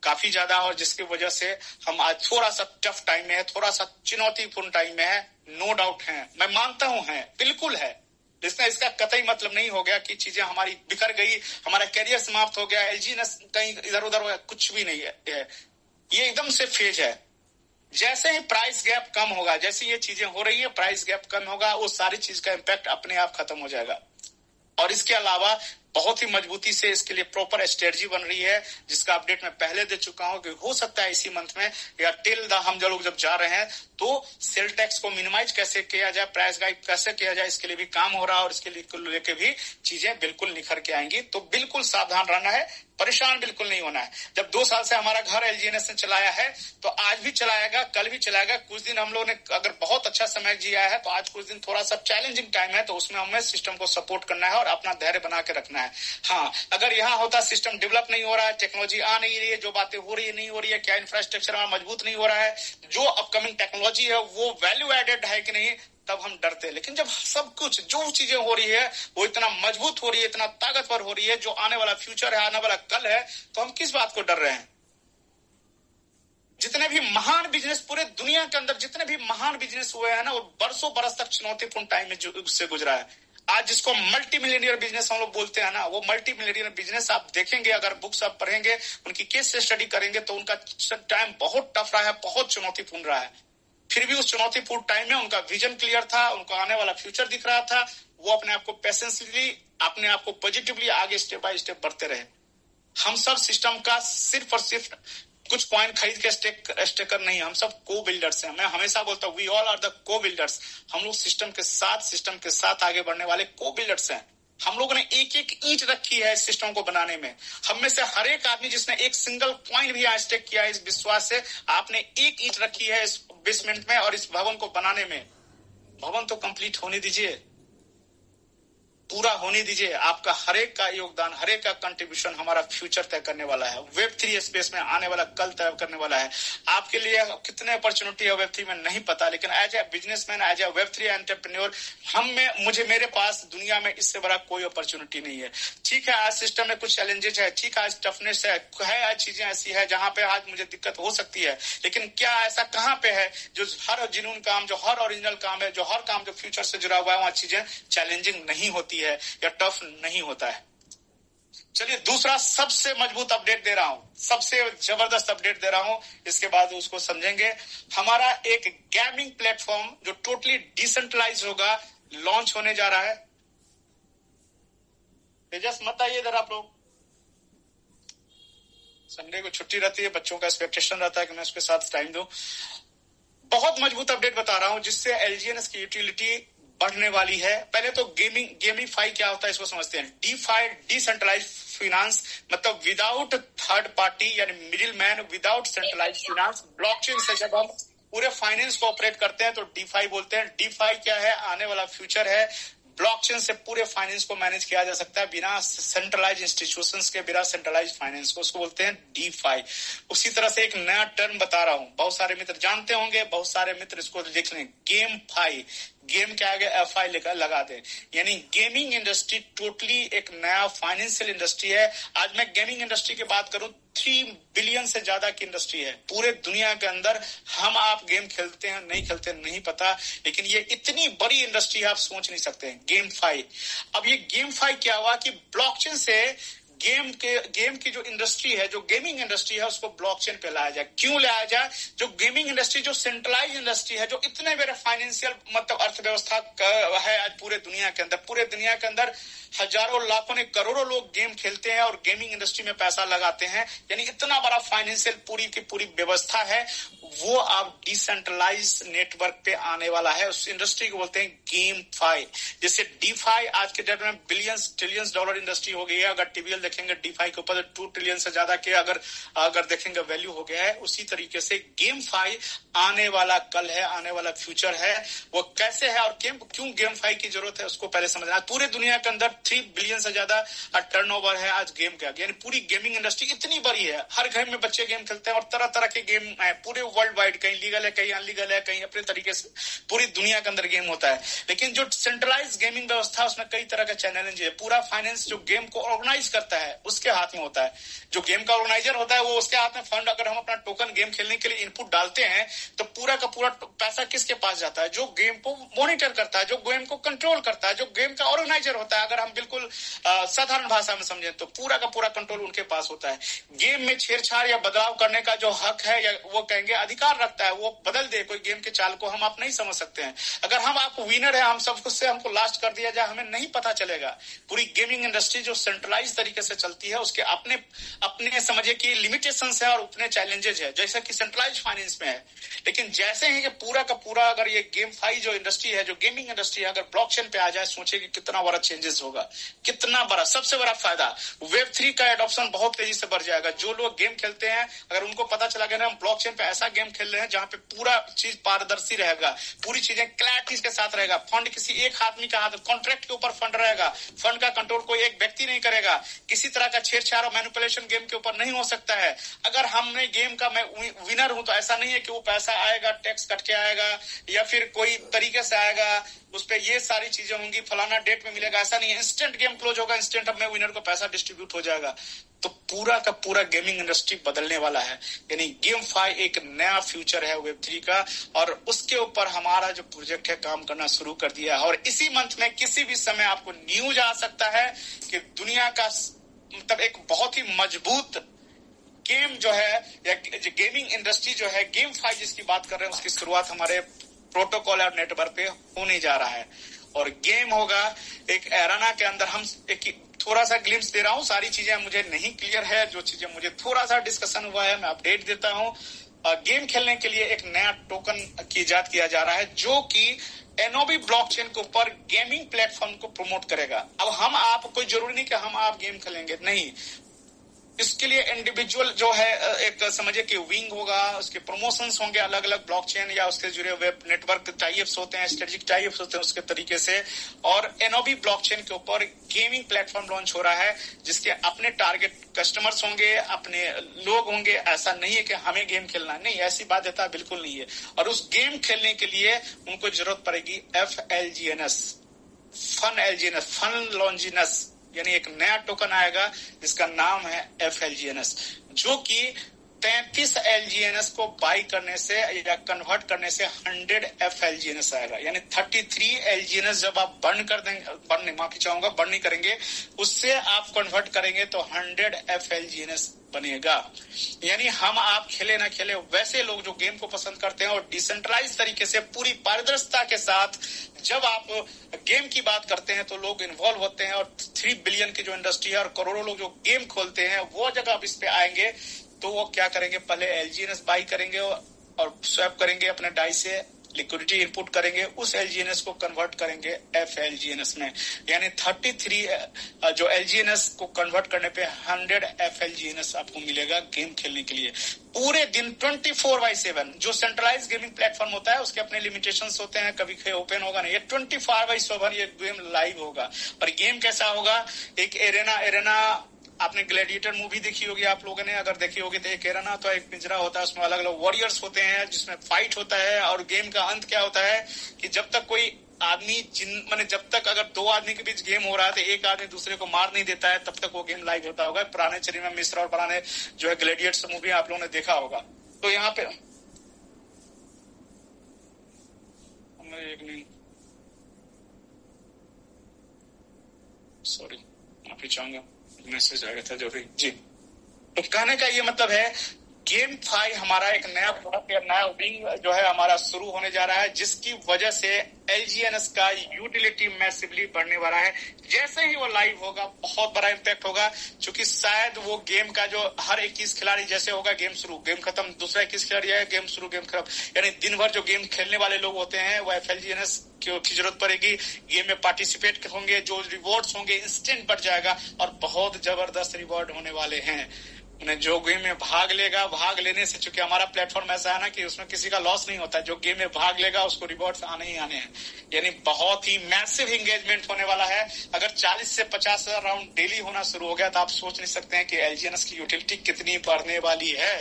काफी ज्यादा, और जिसकी वजह से हम आज थोड़ा सा टफ टाइम में है, थोड़ा सा चुनौतीपूर्ण टाइम में है। नो डाउट है, मैं मानता हूं है, बिल्कुल है। इसका कतई मतलब नहीं हो गया कि चीजें हमारी बिखर गई, हमारा कैरियर समाप्त हो गया, एलजीएनएस कहीं इधर उधर हो गया, कुछ भी नहीं है। ये एकदम से फेज है। जैसे ही प्राइस गैप कम होगा, जैसे ये चीजें हो रही है, प्राइस गैप कम होगा, वो सारी चीज का इम्पैक्ट अपने आप खत्म हो जाएगा। और इसके अलावा बहुत ही मजबूती से इसके लिए प्रॉपर स्ट्रेटजी बन रही है, जिसका अपडेट मैं पहले दे चुका हूं कि हो सकता है इसी मंथ में या टिल द हम लोग जब जा रहे हैं तो सेल टैक्स को मिनिमाइज कैसे किया जाए, प्राइस गाइड कैसे किया जाए, इसके लिए भी काम हो रहा है, और इसके लिए लेके भी चीजें बिल्कुल निखर के आएंगी। तो बिल्कुल सावधान रहना है, परेशान बिल्कुल नहीं होना है। जब 2 साल से हमारा घर एलजीएनएस ने चलाया है तो आज भी चलाएगा, कल भी चलाएगा। कुछ दिन हम लोग ने अगर बहुत अच्छा समय जिया है तो आज कुछ दिन थोड़ा सा चैलेंजिंग टाइम है, तो उसमें हमें सिस्टम को सपोर्ट करना है और अपना धैर्य बना के रखना है। हाँ, अगर यहाँ होता सिस्टम डेवलप नहीं हो रहा है, टेक्नोलॉजी आ नहीं रही है, जो बातें हो रही है नहीं हो रही है, क्या इंफ्रास्ट्रक्चर हमारा मजबूत नहीं हो रहा है, जो अपकमिंग टेक्नोलॉजी है वो वैल्यू एडेड है कि नहीं, तब हम डरते। लेकिन जब सब कुछ जो चीजें हो रही है वो इतना मजबूत हो रही है, इतना ताकतवर हो रही है, जो आने वाला फ्यूचर है, आने वाला कल है, तो हम किस बात को डर रहे हैं? जितने भी महान बिजनेस पूरे दुनिया के अंदर जितने भी महान बिजनेस हुए हैं ना, वो बरसों बरस तक चुनौतीपूर्ण टाइम में उससे गुजरा है। आज जिसको मल्टी मिलियनियर बिजनेस हम लोग बोलते हैं ना, वो मल्टी मिलियनियर बिजनेस आप देखेंगे, अगर बुक्स आप पढ़ेंगे, उनकी केस स्टडी करेंगे, तो उनका टाइम बहुत टफ रहा है, बहुत चुनौतीपूर्ण रहा है। फिर भी उस चुनौतीपूर्ण टाइम में उनका विजन क्लियर था, उनको आने वाला फ्यूचर दिख रहा था, वो अपने आप को पेशेंसली, अपने आप को पॉजिटिवली आगे स्टेप बाय स्टेप बढ़ते रहे। हम सब सिस्टम का सिर्फ और सिर्फ कुछ कॉइन खरीद के स्टेकर नहीं, हम सब को बिल्डर्स हैं। मैं हमेशा बोलता हूँ वी ऑल आर द को बिल्डर्स। हम लोग सिस्टम के साथ आगे बढ़ने वाले को बिल्डर्स हैं। हम लोगों ने एक एक ईंट रखी है इस सिस्टम को बनाने में। हम में से हर एक आदमी जिसने एक सिंगल कॉइन भी स्टेक किया है, इस विश्वास से आपने एक ईंट रखी है इस बेसमेंट में और इस भवन को बनाने में। भवन तो कंप्लीट होने दीजिए, पूरा होने दीजिए। आपका हर एक का योगदान, हर एक का कंट्रीब्यूशन हमारा फ्यूचर तय करने वाला है, वेब3 स्पेस में आने वाला कल तय करने वाला है। आपके लिए कितने अपॉर्चुनिटी है वेब3 में नहीं पता, लेकिन as a businessman, as a वेब3 एंटरप्रेन्योर, मुझे मेरे पास दुनिया में इससे बड़ा कोई अपॉर्चुनिटी नहीं है। ठीक है, आज सिस्टम में कुछ चैलेंजेस है, ठीक है, आज टफनेस है, आज चीजें ऐसी है जहां पे आज मुझे दिक्कत हो सकती है, लेकिन क्या ऐसा कहां पे है जो हर जिनून काम, जो हर ओरिजिनल काम है, जो हर काम जो फ्यूचर से जुड़ा हुआ है, वहां चीजें चैलेंजिंग नहीं होती है या टफ नहीं होता है। चलिए दूसरा सबसे मजबूत अपडेट दे रहा हूं, सबसे जबरदस्त अपडेट दे रहा हूं, इसके बाद उसको समझेंगे। हमारा एक गेमिंग प्लेटफॉर्म जो टोटली डिसेंट्रलाइज होगा, लॉन्च होने जा रहा है। तेजस मत आइए इधर आप लोग। संडे को छुट्टी रहती है, बच्चों का एक्सपेक्टेशन रहता है कि मैं उसके साथ टाइम दूं। बहुत मजबूत अपडेट बता रहा हूं जिससे एलजीएनएस की यूटिलिटी बढ़ने वाली है। पहले तो गेमिफाई क्या होता है इसको समझते हैं। डीफाई, डिसेंट्रलाइज फाइनेंस, मतलब विदाउट थर्ड पार्टी यानी middle man, without centralise finance. Blockchain से जब हम पूरे फाइनेंस को ऑपरेट करते हैं तो डीफाई बोलते हैं। डीफाई क्या है? आने वाला फ्यूचर है। ब्लॉकचेन से पूरे फाइनेंस को मैनेज किया जा सकता है बिना सेंट्रलाइज इंस्टीट्यूशंस के, बिना सेंट्रलाइज फाइनेंस को, उसको बोलते हैं डीफाई। उसी तरह से एक नया टर्म बता रहा हूं, बहुत सारे मित्र जानते होंगे, बहुत सारे मित्र इसको लिख लें, गेम फाई। गेम के आगे FI लेकर लगा दे। यानी गेमिंग इंडस्ट्री टोटली एक नया फाइनेंशियल इंडस्ट्री है। आज मैं गेमिंग इंडस्ट्री की बात करूं, 3 बिलियन से ज्यादा की इंडस्ट्री है पूरे दुनिया के अंदर। हम आप गेम खेलते हैं नहीं खेलते नहीं पता, लेकिन ये इतनी बड़ी इंडस्ट्री है आप सोच नहीं सकते। गेमफाई, अब ये गेमफाई क्या हुआ कि ब्लॉकचेन से गेम की जो इंडस्ट्री है, जो गेमिंग इंडस्ट्री है, उसको ब्लॉकचेन पे लाया जाए। क्यों लाया जाए? जो गेमिंग इंडस्ट्री जो सेंट्रलाइज इंडस्ट्री है, जो इतने बड़े फाइनेंशियल मतलब अर्थव्यवस्था है आज पूरे दुनिया के अंदर हजारों लाखों ने करोड़ों लोग गेम खेलते हैं और गेमिंग इंडस्ट्री में पैसा लगाते हैं। यानी इतना बड़ा फाइनेंशियल पूरी की पूरी व्यवस्था है, वो आप डिसेंट्रलाइज नेटवर्क पे आने वाला है। उस इंडस्ट्री को बोलते हैं गेमफाई। जैसे डीफाई आज के डेट में बिलियंस ट्रिलियंस डॉलर इंडस्ट्री हो गई है। अगर टीवीएल देखेंगे डीफाई के ऊपर 2 ट्रिलियन से ज्यादा के अगर देखेंगे वैल्यू हो गया है। उसी तरीके से गेमफाई आने वाला कल है, आने वाला फ्यूचर है। वो कैसे है और क्यों गेमफाई की जरूरत है उसको पहले समझना। पूरे दुनिया के अंदर 3 बिलियन से ज्यादा टर्नओवर है आज गेम का। यानी पूरी गेमिंग इंडस्ट्री इतनी बड़ी है, हर घर में बच्चे गेम खेलते हैं और तरह तरह के गेम है पूरे वर्ल्ड वाइड। कहीं लीगल है, कहीं अनलीगल है, कहीं अपने तरीके से पूरी दुनिया के अंदर गेम होता है। लेकिन जो सेंट्रलाइज गेमिंग व्यवस्था, उसमें कई तरह का चैलेंज है। पूरा फाइनेंस जो गेम को ऑर्गेनाइज करता है उसके हाथ में होता है। जो गेम का ऑर्गेनाइजर होता है वो उसके हाथ में फंड, अगर हम अपना टोकन गेम खेलने के लिए इनपुट डालते हैं तो पूरा का पूरा पैसा किसके पास जाता है? जो गेम को मॉनिटर करता है, जो गेम को कंट्रोल करता है, जो गेम का ऑर्गेनाइजर होता है। अगर हम बिल्कुल साधारण भाषा में समझें तो पूरा का पूरा कंट्रोल उनके पास होता है। गेम में छेड़छाड़ या बदलाव करने का जो हक है, या वो कहेंगे अधिकार रखता है, वो बदल दे कोई गेम के चाल को, हम आप नहीं समझ सकते हैं। अगर हम आप विनर है, हम सब कुछ से हमको लास्ट कर दिया जाए, हमें नहीं पता चलेगा। पूरी गेमिंग इंडस्ट्री जो सेंट्रलाइज तरीके से चलती है उसके अपने समझिए कि लिमिटेशंस है और अपने चैलेंजेस है, जैसा कि सेंट्रलाइज फाइनेंस में है। लेकिन जैसे ही ये पूरा का पूरा अगर ये गेमफाई जो इंडस्ट्री है, जो गेमिंग इंडस्ट्री है, अगर ब्लॉकचेन पे आ जाए, सोचिए कि कितना बड़ा चेंजेस होगा, कितना बड़ा। सबसे बड़ा फायदा Web3 का एडॉप्शन बहुत तेजी से बढ़ जाएगा। जो लोग गेम खेलते हैं, अगर उनको पता चला गया ना हम ब्लॉकचेन पे ऐसा गेम खेल रहे हैं जहां पे पूरा चीज पारदर्शी रहेगा, पूरी चीजें क्लैरिटी के साथ रहेगा, फंड किसी एक आदमी का हाथ, कॉन्ट्रैक्ट के ऊपर फंड रहेगा, फंड का कंट्रोल कोई एक व्यक्ति नहीं करेगा, किसी तरह का छेड़छाड़ और मैनिपुलेशन गेम के ऊपर नहीं हो सकता है। अगर हमने गेम का मैं विनर हूं तो ऐसा नहीं है कि वो पैसा आएगा, टैक्स कट के आएगा या फिर कोई तरीके से आएगा, उस पर ये सारी चीजें होंगी, फलाना डेट में मिलेगा, ऐसा नहीं है। इंस्टेंट गेम क्लोज होगा, इंस्टेंट अब मैं विनर को पैसा डिस्ट्रीब्यूट हो जाएगा। तो पूरा का पूरा गेमिंग इंडस्ट्री बदलने वाला है। यानी गेमफाई एक नया फ्यूचर है Web3 का, और उसके ऊपर हमारा जो प्रोजेक्ट है काम करना शुरू कर दिया है। और इसी मंथ में किसी भी समय आपको न्यूज आ सकता है कि दुनिया का मतलब एक बहुत ही मजबूत गेम जो है, या गेमिंग इंडस्ट्री जो है, गेमफाई जिसकी बात कर रहे हैं, उसकी शुरुआत हमारे प्रोटोकॉल और नेटवर्क पे होने जा रहा है। और गेम होगा एक एराना के अंदर। हम एक थोड़ा सा ग्लिम्स दे रहा हूँ, सारी चीजें मुझे नहीं क्लियर है, जो चीजें मुझे थोड़ा सा डिस्कशन हुआ है मैं अपडेट देता हूँ। गेम खेलने के लिए एक नया टोकन की इजाद किया जा रहा है जो कि एनओबी ब्लॉकचेन के ऊपर गेमिंग प्लेटफॉर्म को प्रमोट करेगा। अब हम आप कोई जरूरी नहीं कि हम आप गेम खेलेंगे, नहीं। इसके लिए इंडिविजुअल जो है एक समझिए कि विंग होगा, उसके प्रमोशंस होंगे अलग अलग ब्लॉकचेन या उसके जुड़े वेब नेटवर्क टाइप्स होते हैं, स्ट्रेटेजिक टाइप्स होते हैं उसके तरीके से। और एनओबी ब्लॉकचेन के ऊपर गेमिंग प्लेटफॉर्म लॉन्च हो रहा है जिसके अपने टारगेट कस्टमर्स होंगे, अपने लोग होंगे। ऐसा नहीं है कि हमें गेम खेलना नहीं, ऐसी बाध्यता बिल्कुल नहीं है। और उस गेम खेलने के लिए उनको जरूरत पड़ेगी FLGNS, फन लॉन्जिनस, यानी एक नया टोकन आएगा जिसका नाम है FLGNS, जो कि 33 LGNS को बाई करने से या कन्वर्ट करने से 100 FLGNS आएगा। यानी 33 LGNS जब आप बर्न कर देंगे, माफी चाहूंगा, बर्न नहीं करेंगे, उससे आप कन्वर्ट करेंगे तो 100 FLGNS बनेगा। यानी हम आप खेले ना खेले, वैसे लोग जो गेम को पसंद करते हैं और डिसेंट्रलाइज तरीके से पूरी पारदर्शिता के साथ जब आप गेम की बात करते हैं तो लोग इन्वॉल्व होते हैं। और 3 बिलियन की जो इंडस्ट्री है और करोड़ों लोग जो गेम खोलते हैं, वो जब आप इस पे आएंगे तो वो क्या करेंगे, पहले LGNS बाई करेंगे और स्वैप करेंगे अपने डाई से, लिक्विडिटी इनपुट करेंगे, उस LGNS को कन्वर्ट करेंगे FLGNS में। यानी 33 जो LGNS को कन्वर्ट करने पे 100 FLGNS आपको मिलेगा गेम खेलने के लिए पूरे दिन 24/7। जो सेंट्रलाइज गेमिंग प्लेटफॉर्म होता है उसके अपने लिमिटेशंस होते हैं, कभी ओपन होगा नहीं, ये 24/7 ये गेम लाइव होगा। और गेम कैसा होगा, एक एरेना आपने ग्लैडिएटर मूवी देखी होगी आप लोगों ने, अगर देखी होगी तो एक एरेना तो एक पिंजरा होता है, उसमें अलग अलग वॉरियर्स होते हैं जिसमें फाइट होता है। और गेम का अंत क्या होता है कि जब तक कोई आदमी मैंने जब तक अगर दो आदमी के बीच गेम हो रहा है तो एक आदमी दूसरे को मार नहीं देता है, तब तक वो गेम लाइव होता होगा। पुराने चरित्र में मिश्रा और पुराने जो है ग्लेडिएटर्स मूवी आप लोगों ने देखा होगा। तो यहाँ पे एक नहीं, सॉरी माफी चाहूंगा, मैसेज आ गया था जो भी जी। तो कहने का ये मतलब है गेमफाई हमारा एक नया प्रोडक्ट या नया विंग जो है हमारा शुरू होने जा रहा है, जिसकी वजह से LGNS का यूटिलिटी मैसिवली बढ़ने वाला है। जैसे ही वो लाइव होगा बहुत बड़ा इम्पैक्ट होगा, क्योंकि शायद वो गेम का जो हर 21 खिलाड़ी जैसे होगा गेम शुरू गेम खत्म, दूसरा 21 खिलाड़ी आएगा गेम शुरू गेम खत्म, यानी दिन भर जो गेम खेलने वाले लोग होते हैं वो FLGNS की जरूरत पड़ेगी, गेम में पार्टिसिपेट होंगे, जो रिवॉर्ड्स होंगे इंस्टेंट बढ़ जाएगा और बहुत जबरदस्त रिवॉर्ड होने वाले हैं। जो गेम में भाग लेगा, भाग लेने से, चूंकि हमारा प्लेटफॉर्म ऐसा है ना कि उसमें किसी का लॉस नहीं होता है, जो गेम में भाग लेगा उसको रिवॉर्ड्स आने ही आने हैं। यानी बहुत ही मैसिव एंगेजमेंट होने वाला है। अगर 40 से 50 राउंड डेली होना शुरू हो गया तो आप सोच नहीं सकते हैं कि LGNS की यूटिलिटी कितनी बढ़ने वाली है।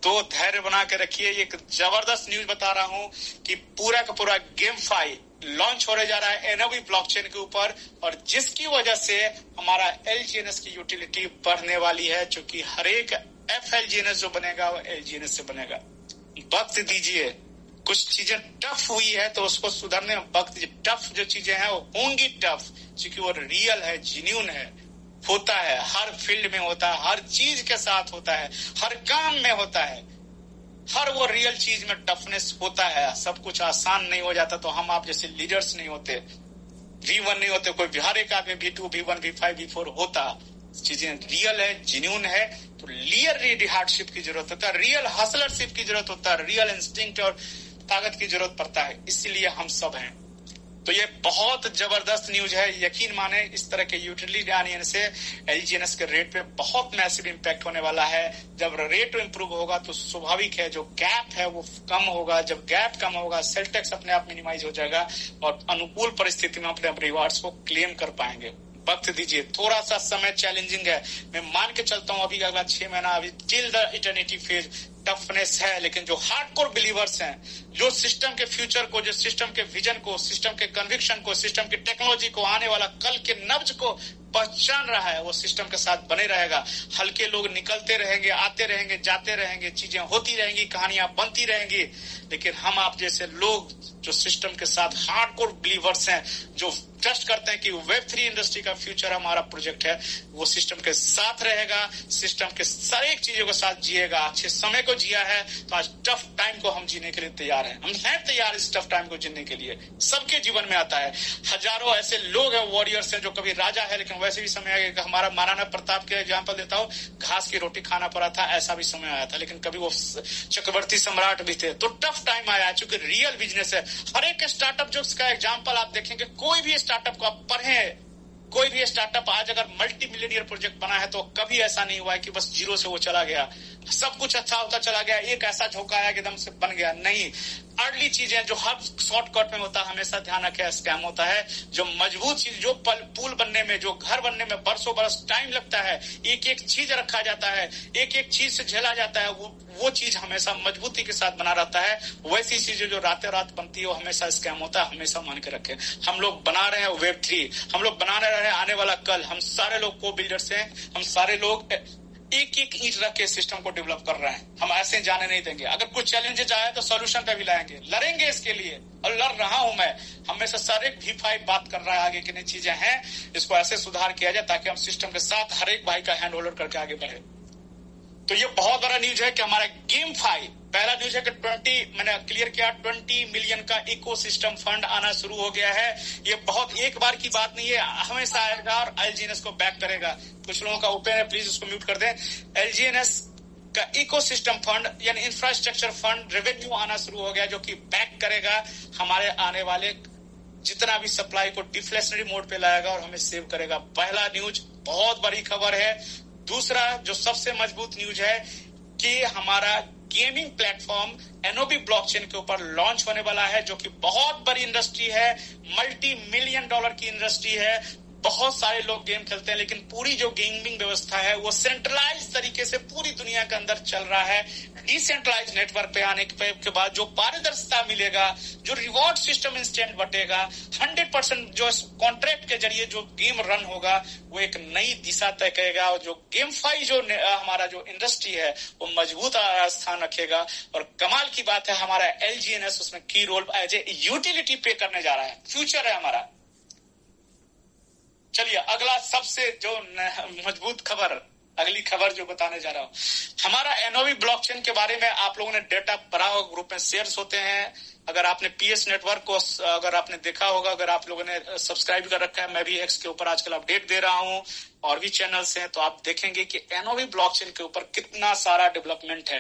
तो धैर्य बना के रखिए। एक जबरदस्त न्यूज बता रहा हूं कि पूरा का पूरा गेमफाई लॉन्च होने जा रहा है NOV ब्लॉकचेन के ऊपर, और जिसकी वजह से हमारा LGNS की यूटिलिटी बढ़ने वाली है, क्योंकि हर एक FLGNS जो बनेगा वो LGNS से बनेगा। वक्त दीजिए, कुछ चीजें टफ हुई है तो उसको सुधरने में वक्त दीजिए। टफ जो चीजें हैं वो होंगी टफ, क्योंकि वो रियल है, जेन्युइन है, होता है, हर फील्ड में होता है, हर चीज के साथ होता है, हर काम में होता है, हर वो रियल चीज में टफनेस होता है। सब कुछ आसान नहीं हो जाता तो हम आप जैसे लीडर्स नहीं होते, V1 नहीं होते, कोई हर एक आदमी V2 V1 V5 V4 होता। चीजें रियल है, जेन्युइन है, तो रियल हार्डशिप की जरूरत होता है, रियल हसलरशिप की जरूरत होता है, रियल इंस्टिंक्ट और ताकत की जरूरत पड़ता है। इसीलिए हम सब हैं। तो ये बहुत जबरदस्त न्यूज है। यकीन माने इस तरह के यूटिलिटी आने से LGNS के रेट पे बहुत मैसिव इम्पैक्ट होने वाला है। जब रेट इंप्रूव होगा तो स्वाभाविक है जो गैप है वो कम होगा। जब गैप कम होगा सेल टैक्स अपने आप मिनिमाइज हो जाएगा और अनुकूल परिस्थिति में अपने रिवार्ड्स को क्लेम कर पाएंगे। वक्त दीजिए, थोड़ा सा समय चैलेंजिंग है, मैं मान के चलता हूँ अभी अगला 6 महीना अभी till the eternity phase toughness है, लेकिन जो हार्डकोर बिलीवर्स हैं, जो सिस्टम के फ्यूचर को, जो सिस्टम के विजन को, सिस्टम के कन्विक्शन को, सिस्टम की टेक्नोलॉजी को, आने वाला कल के नब्ज को पहचान रहा है, वो सिस्टम के साथ बने रहेगा। हल्के लोग निकलते रहेंगे, आते रहेंगे, जाते रहेंगे, चीजें होती रहेंगी, कहानियां बनती रहेंगी, लेकिन हम आप जैसे लोग जो सिस्टम के साथ हार्डकोर बिलीवर्स हैं, जो ट्रस्ट करते हैं कि Web3 इंडस्ट्री का फ्यूचर हमारा प्रोजेक्ट है, वो सिस्टम के साथ रहेगा, सिस्टम के सारे चीजों के साथ जिएगा। अच्छे समय को जिया है तो आज टफ टाइम को हम जीने के लिए तैयार हैं। हम हैं तैयार इस टफ टाइम को जीने के लिए। सबके जीवन में आता है, हजारों ऐसे लोग हैं, वॉरियर्स हैं, जो कभी राजा है लेकिन वैसे भी समय आएगा। हमारा महाराणा प्रताप के एग्जाम्पल देता हूँ, घास की रोटी खाना पड़ा था, ऐसा भी समय आया था, लेकिन कभी वो चक्रवर्ती सम्राट भी थे। तो टफ टाइम आया है, चूंकि रियल बिजनेस है। हर एक स्टार्टअप जो इसका एग्जाम्पल आप देखेंगे, कोई भी स्टार्टअप को आप पढ़ें, कोई भी स्टार्टअप आज अगर मल्टी मिलियनियर प्रोजेक्ट बना है तो कभी ऐसा नहीं हुआ है कि बस जीरो से वो चला गया, सब कुछ अच्छा होता चला गया, एक ऐसा झोंका आया कि एकदम से बन गया। नहीं, अर्ली चीजें जो हर शॉर्टकट में होता है, हमेशा ध्यान रखें, स्कैम होता है। जो मजबूत चीज, जो पुल बनने में, जो घर बनने में बरसों बरस टाइम लगता है, एक एक चीज रखा जाता है, एक एक चीज से झेला जाता है, वो चीज हमेशा मजबूती के साथ बना रहता है। वैसी चीजें जो रातें रात बनती है वो हमेशा स्कैम होता है, हमेशा मान के रखें। हम लोग बना रहे हैं Web3, हम लोग बना रहे हैं आने वाला कल। हम सारे लोग को बिल्डर्स हैं, हम सारे लोग एक एक ईंट रख के सिस्टम को डेवलप कर रहे हैं। हम ऐसे जाने नहीं देंगे। अगर कुछ चैलेंजेस आए तो सोल्यूशन पे भी लाएंगे, लड़ेंगे इसके लिए, और लड़ रहा हूं मैं। हमेशा सारे V5 बात कर रहा है, आगे कितनी चीजें हैं, इसको ऐसे सुधार किया जाए ताकि हम सिस्टम के साथ हर एक भाई का हैंड होल्डर करके आगे बढ़े। तो ये बहुत बड़ा न्यूज है कि हमारा गेमफाई, पहला न्यूज है कि 20 मैंने क्लियर किया, 20 मिलियन का इकोसिस्टम फंड आना शुरू हो गया है। ये बहुत एक बार की बात नहीं है, हमेशा आएगा और LGNS को बैक करेगा। कुछ लोगों का ओपन है, प्लीज उसको म्यूट कर दें। LGNS का इकोसिस्टम फंड यानी इंफ्रास्ट्रक्चर फंड रेवेन्यू आना शुरू हो गया, जो कि बैक करेगा हमारे आने वाले जितना भी सप्लाई को डिफ्लेशनरी मोड पे लाएगा और हमें सेव करेगा। पहला न्यूज बहुत बड़ी खबर है। दूसरा जो सबसे मजबूत न्यूज है कि हमारा गेमिंग प्लेटफॉर्म NOV ब्लॉकचेन के ऊपर लॉन्च होने वाला है, जो कि बहुत बड़ी इंडस्ट्री है, $multi-million की इंडस्ट्री है। बहुत सारे लोग गेम खेलते हैं, लेकिन पूरी जो गेमिंग व्यवस्था है वो सेंट्रलाइज तरीके से पूरी दुनिया के अंदर चल रहा है। डिसेंट्रलाइज नेटवर्क पे आने के बाद जो पारदर्शिता मिलेगा, जो रिवॉर्ड सिस्टम इंस्टेंट बटेगा, 100% जो कॉन्ट्रैक्ट के जरिए जो गेम रन होगा वो एक नई दिशा तय करेगा, और जो गेमफाई जो हमारा जो इंडस्ट्री है वो मजबूत स्थान रखेगा। और कमाल की बात है, हमारा LGNS उसमें की रोल एज ए यूटिलिटी पे करने जा रहा है। फ्यूचर है हमारा। चलिए अगला सबसे जो मजबूत खबर, अगली खबर जो बताने जा रहा हूं, हमारा NOV ब्लॉकचेन के बारे में आप लोगों ने डेटा पढ़ा होगा, ग्रुप में शेयर्स होते हैं। अगर आपने PS नेटवर्क को अगर आपने देखा होगा, अगर आप लोगों ने सब्सक्राइब कर रखा है, मैं भी X के ऊपर आजकल अपडेट दे रहा हूं और भी चैनल्स हैं, तो आप देखेंगे कि NOV ब्लॉकचेन के ऊपर कितना सारा डेवलपमेंट है।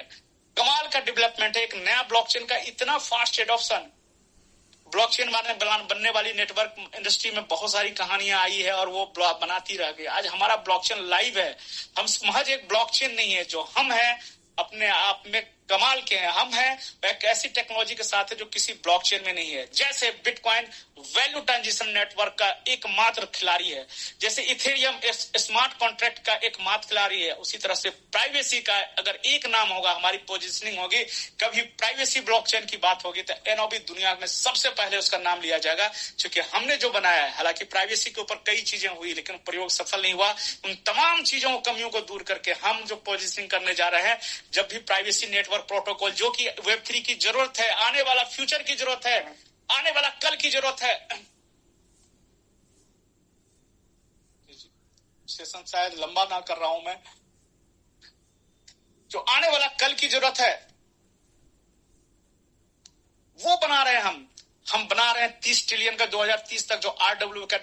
कमाल का डेवलपमेंट है। एक नया ब्लॉकचेन का इतना फास्ट एडॉप्शन, ब्लॉकचेन बनने वाली नेटवर्क इंडस्ट्री में बहुत सारी कहानियां आई है और वो बनाती रह गई। आज हमारा ब्लॉकचेन लाइव है। हम महज एक ब्लॉकचेन नहीं है, जो हम हैं अपने आप में कमाल के हैं। हम हैं एक ऐसी टेक्नोलॉजी के साथ है जो किसी ब्लॉकचेन में नहीं है। जैसे बिटकॉइन वैल्यू ट्रांजिशन नेटवर्क का एकमात्र खिलाड़ी है, जैसे इथेरियम स्मार्ट कॉन्ट्रैक्ट का एकमात्र खिलाड़ी है, उसी तरह से प्राइवेसी का अगर एक नाम होगा, हमारी पोजीशनिंग होगी, कभी प्राइवेसी ब्लॉकचेन की बात होगी तो NOV दुनिया में सबसे पहले उसका नाम लिया जाएगा, क्योंकि हमने जो बनाया है, हालांकि प्राइवेसी के ऊपर कई चीजें हुई लेकिन प्रयोग सफल नहीं हुआ। उन तमाम चीजों कमियों को दूर करके हम जो पोजीशनिंग करने जा रहे हैं, जब भी प्राइवेसी नेटवर्क प्रोटोकॉल जो कि Web3 की जरूरत है, आने वाला फ्यूचर की जरूरत है, आने वाला कल की जरूरत है। सेशन शायद लंबा ना कर रहा हूं मैं। जो आने वाला कल की जरूरत है वो बना रहे हैं हम बना रहे हैं 30 ट्रिलियन का 2030 तक जो RW का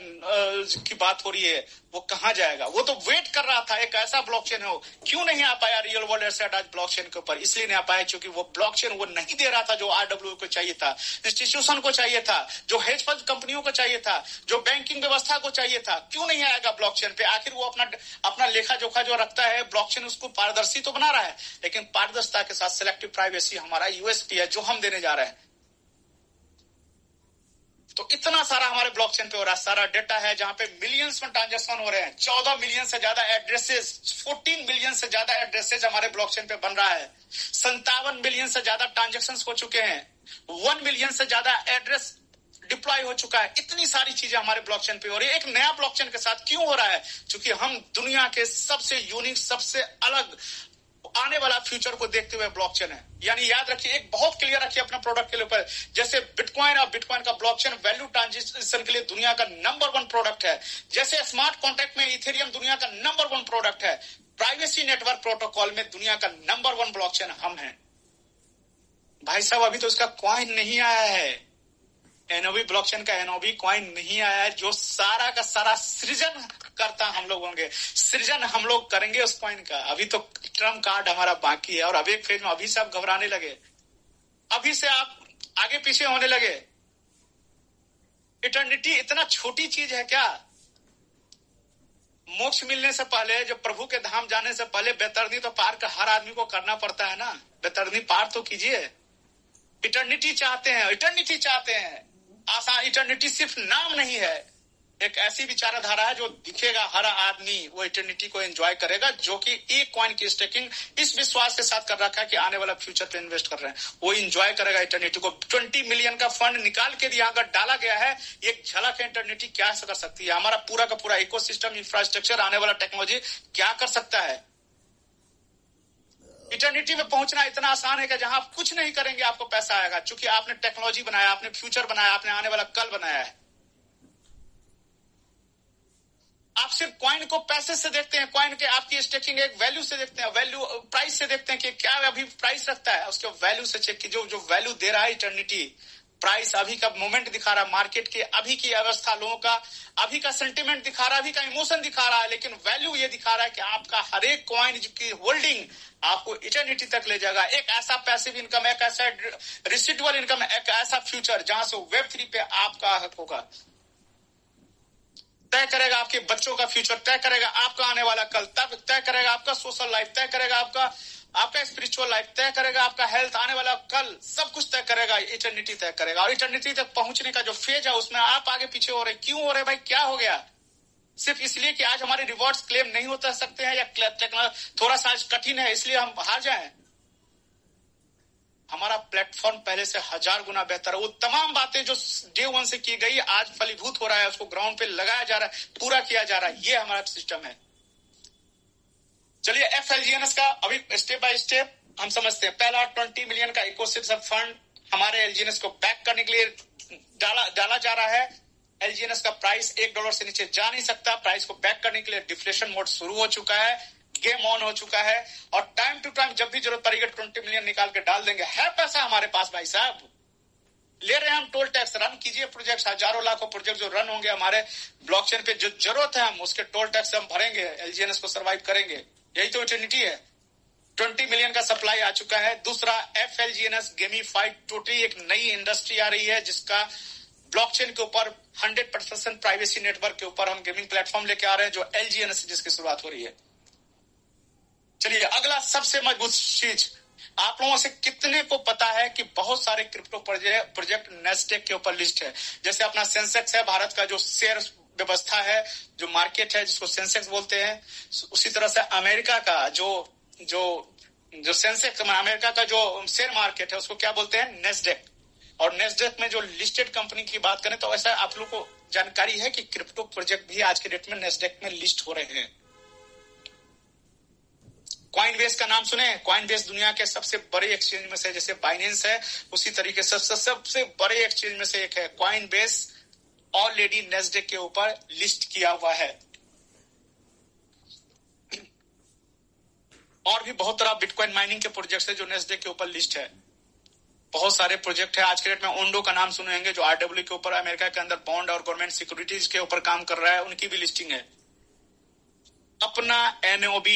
की बात हो रही है, वो कहां जाएगा? वो तो वेट कर रहा था एक ऐसा ब्लॉकचेन हो। क्यों नहीं आ पाया रियल वर्ल्ड एसेट आज ब्लॉकचेन के ऊपर? इसलिए नहीं आ पाया क्योंकि वो ब्लॉकचेन वो नहीं दे रहा था जो RW को चाहिए था, इंस्टीट्यूशन को चाहिए था, जो हेज फंड कंपनियों को चाहिए था, जो बैंकिंग व्यवस्था को चाहिए था। क्यों नहीं आएगा ब्लॉकचेन पे? आखिर वो अपना लेखा जोखा जो रखता है, ब्लॉकचेन उसको पारदर्शी तो बना रहा है, लेकिन पारदर्शिता के साथ सिलेक्टिव प्राइवेसी हमारा USP है जो हम देने जा रहे हैं। तो इतना सारा हमारे ब्लॉकचेन पे हो रहा है, सारा डेटा है जहां पे मिलियंस में ट्रांजैक्शन हो रहे हैं, 14 मिलियन से ज्यादा एड्रेसेस, 14 मिलियन से ज्यादा एड्रेसेस हमारे ब्लॉकचेन पे बन रहा है, 57 मिलियन से ज्यादा ट्रांजैक्शन हो चुके हैं, 1 मिलियन से ज्यादा एड्रेस डिप्लॉय हो चुका है। इतनी सारी चीजें हमारे ब्लॉकचेन पे हो रही है। एक नया ब्लॉकचेन के साथ क्यों हो रहा है? क्योंकि हम दुनिया के सबसे यूनिक, सबसे अलग आने वाला फ्यूचर को देखते हुए ब्लॉकचेन है। यानी याद रखिए, एक बहुत क्लियर रखिए अपना प्रोडक्ट के ऊपर, जैसे बिटकॉइन और बिटकॉइन का ब्लॉकचेन वैल्यू ट्रांजिशन के लिए दुनिया का नंबर 1 प्रोडक्ट है, जैसे स्मार्ट कॉन्ट्रैक्ट में इथेरियम दुनिया का नंबर 1 प्रोडक्ट है, प्राइवेसी नेटवर्क प्रोटोकॉल में दुनिया का नंबर 1 ब्लॉकचेन हम हैं। भाई साहब अभी तो उसका कॉइन नहीं आया है, NOV ब्लॉकचेन का NOV कॉइन नहीं आया है, जो सारा का सारा सृजन करता हम लोग होंगे, सृजन हम लोग करेंगे उस कॉइन का। अभी तो ट्रम्प कार्ड हमारा बाकी है और अब एक फेज में अभी से आप घबराने लगे, अभी से आप आगे पीछे होने लगे। इटर्निटी इतना छोटी चीज है क्या? मोक्ष मिलने से पहले, जब प्रभु के धाम जाने से पहले बेतरनी तो पार का हर आदमी को करना पड़ता है ना, बेतरनी पार तो कीजिए। इटर्निटी चाहते हैं, इटर्निटी चाहते हैं। आसान इटर्निटी सिर्फ नाम नहीं है, एक ऐसी विचारधारा है जो दिखेगा हर आदमी वो इटर्निटी को एंजॉय करेगा, जो कि एक कॉइन की स्टेकिंग इस विश्वास के साथ कर रखा है कि आने वाला फ्यूचर पे इन्वेस्ट कर रहे हैं, वो एंजॉय करेगा इटर्निटी को। 20 मिलियन का फंड निकाल के यहाँ अगर डाला गया है, एक झलक है इटर्निटी क्या कर सकती है, हमारा पूरा का पूरा इकोसिस्टम, इंफ्रास्ट्रक्चर, आने वाला टेक्नोलॉजी क्या कर सकता है। इटर्निटी में पहुंचना इतना आसान है कि जहां आप कुछ नहीं करेंगे आपको पैसा आएगा, क्योंकि आपने टेक्नोलॉजी बनाया, आपने फ्यूचर बनाया, आपने आने वाला कल बनाया है। आप सिर्फ कॉइन को पैसे से देखते हैं, कॉइन के आपकी स्टेकिंग एक वैल्यू से देखते हैं, वैल्यू प्राइस से देखते हैं कि क्या अभी प्राइस रखता है, उसके वैल्यू से चेक कीजिए। जो वैल्यू दे रहा है इटर्निटी, प्राइस अभी का मोमेंट दिखा रहा है, मार्केट के अभी की अवस्था, लोगों का अभी का सेंटिमेंट दिखा रहा है, अभी का इमोशन दिखा रहा है, लेकिन वैल्यू ये दिखा रहा है कि आपका हर एक कॉइन की होल्डिंग आपको इटर्निटी तक ले जाएगा। एक ऐसा पैसिव इनकम, एक ऐसा रेसिडुअल इनकम, एक ऐसा फ्यूचर जहां से Web3 पे आपका हक होगा, तय करेगा आपके बच्चों का फ्यूचर, तय करेगा आपका आने वाला कल, तब तय करेगा आपका सोशल लाइफ, तय करेगा आपका स्पिरिचुअल लाइफ, तय करेगा आपका हेल्थ, आने वाला कल, सब कुछ तय करेगा, इटर्निटी तय करेगा। और इटर्निटी तक पहुंचने का जो फेज है उसमें आप आगे पीछे हो रहे, क्यों हो रहे भाई, क्या हो गया? सिर्फ इसलिए कि आज हमारे रिवॉर्ड्स क्लेम नहीं होता सकते हैं या थोड़ा सा आज कठिन है इसलिए हम हार जाएं। हमारा प्लेटफॉर्म पहले से 1000 गुना बेहतर है। वो तमाम बातें जो डे 1 से की गई आज फलीभूत हो रहा है, उसको ग्राउंड पे लगाया जा रहा है, पूरा किया जा रहा है। ये हमारा सिस्टम है। चलिए FLGNS का अभी स्टेप बाय स्टेप हम समझते हैं। पहला 20 मिलियन का इकोसिस्टम फंड हमारे LGNS को बैक करने के लिए डाला जा रहा है। LGNS का प्राइस $1 से नीचे जा नहीं सकता। प्राइस को बैक करने के लिए डिफ्लेशन मोड शुरू हो चुका है, गेम ऑन हो चुका है और टाइम टू टाइम जब भी जरूरत पड़ेगी 20 मिलियन निकाल के डाल देंगे। है पैसा हमारे पास भाई साहब, ले रहे हैं हम टोल टैक्स। रन कीजिए प्रोजेक्ट, हजारों लाखों प्रोजेक्ट जो रन होंगे हमारे ब्लॉकचेन पे, जो जरूरत है हम उसके टोल टैक्स हम भरेंगे, LGNS को सर्वाइव करेंगे। यही तो इटर्निटी है। 20 मिलियन का सप्लाई आ चुका है। दूसरा FLGNS गेमीफाइड, टोटली एक नई इंडस्ट्री आ रही है जिसका ब्लॉकचेन के ऊपर 100% प्राइवेसी नेटवर्क के ऊपर हम गेमिंग प्लेटफॉर्म लेके आ रहे हैं, जो LGNS से जिसकी शुरुआत हो रही है। चलिए अगला सबसे मजबूत चीज, आप लोगों से कितने को पता है कि बहुत सारे क्रिप्टो प्रोजेक्ट नेस्डेक के ऊपर लिस्ट है। जैसे अपना सेंसेक्स है, भारत का जो शेयर व्यवस्था है, जो मार्केट है जिसको सेंसेक्स बोलते हैं, उसी तरह से अमेरिका का जो सेंसेक्स, अमेरिका का जो शेयर मार्केट है उसको क्या बोलते हैं, नेस्डेक। और नेस्डेक में जो लिस्टेड कंपनी की बात करें तो ऐसा आप लोग को जानकारी है कि क्रिप्टो प्रोजेक्ट भी आज के डेट में नेस्डेक में लिस्ट हो रहे हैं। कॉइनबेस का नाम सुने? कॉइनबेस दुनिया के सबसे बड़े एक्सचेंज में से, जैसे बाइनेंस है उसी तरीके से सबसे बड़े एक्सचेंज में से एक है। कॉइनबेस ऑलरेडी नेस्डेक के ऊपर लिस्ट किया हुआ है। और भी बहुत तरह बिटकॉइन माइनिंग के प्रोजेक्ट है जो नेस्डेक के ऊपर लिस्ट है। बहुत सारे प्रोजेक्ट है आज के डेट में। ओंडो का नाम सुने होंगे जो RW के ऊपर अमेरिका के अंदर बॉन्ड और गवर्नमेंट सिक्योरिटीज के ऊपर काम कर रहा है, उनकी भी लिस्टिंग है। अपना NOB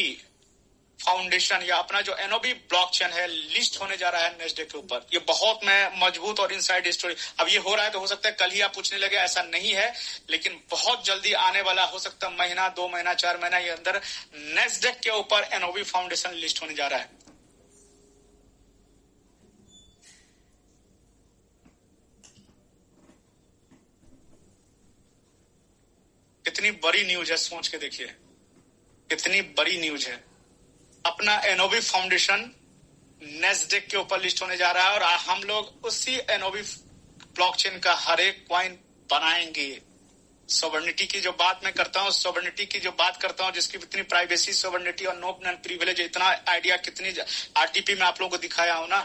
फाउंडेशन या अपना जो NOB ब्लॉकचेन है लिस्ट होने जा रहा है नेस्डेक के ऊपर। ये बहुत मजबूत और इनसाइड स्टोरी। अब ये हो रहा है तो हो सकता है कल ही आप पूछने लगे, ऐसा नहीं है, लेकिन बहुत जल्दी आने वाला, हो सकता है महीना, 2 महीना, 4 महीना के अंदर नेस्डेक के ऊपर NOB फाउंडेशन लिस्ट होने जा रहा है। कितनी बड़ी न्यूज है, सोच के देखिए कितनी बड़ी न्यूज है। अपना NOB फाउंडेशन नेस्डेक के ऊपर लिस्ट होने जा रहा है और हम लोग उसी NOB ब्लॉकचेन का हर एक कॉइन बनाएंगे। सॉवरेनिटी की जो बात मैं करता हूँ, सॉवरेनिटी की जो बात करता हूँ, जिसकी इतनी प्राइवेसी, सॉवरेनिटी और नो नॉन प्रिविलेज, इतना आइडिया कितनी RTP में आप लोगों को दिखाया हूं ना,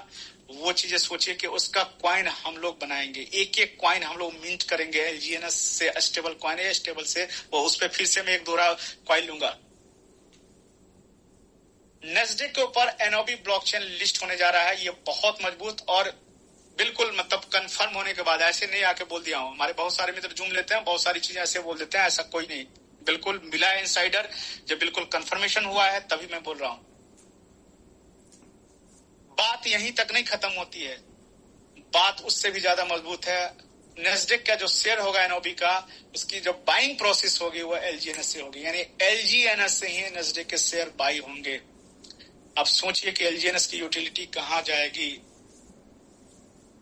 वो चीजें सोचिए कि उसका कॉइन हम लोग बनाएंगे। एक एक कॉइन हम लोग मिंट करेंगे। LGNS से स्टेबल कॉइन है, स्टेबल से वो उस पर फिर से मैं 1-2 कॉइन लूंगा। नेस्डेक के ऊपर NOB ब्लॉकचेन लिस्ट होने जा रहा है। ये बहुत मजबूत और बिल्कुल मतलब कंफर्म होने के बाद, ऐसे नहीं आके बोल दिया हूं। हमारे बहुत सारे मित्र जूम लेते हैं, बहुत सारी चीजें ऐसे बोल देते हैं, ऐसा कोई नहीं, बिल्कुल मिला है इनसाइडर। जब बिल्कुल कंफर्मेशन हुआ है तभी मैं बोल रहा हूं। बात यहीं तक नहीं खत्म होती है, बात उससे भी ज्यादा मजबूत है। नेस्डेक का जो शेयर होगा NOB का, उसकी जो बाइंग प्रोसेस होगी वो LGNS से होगी, यानी LGNS से ही नेस्डेक के शेयर बाई होंगे। अब सोचिए कि LGNS की यूटिलिटी कहां जाएगी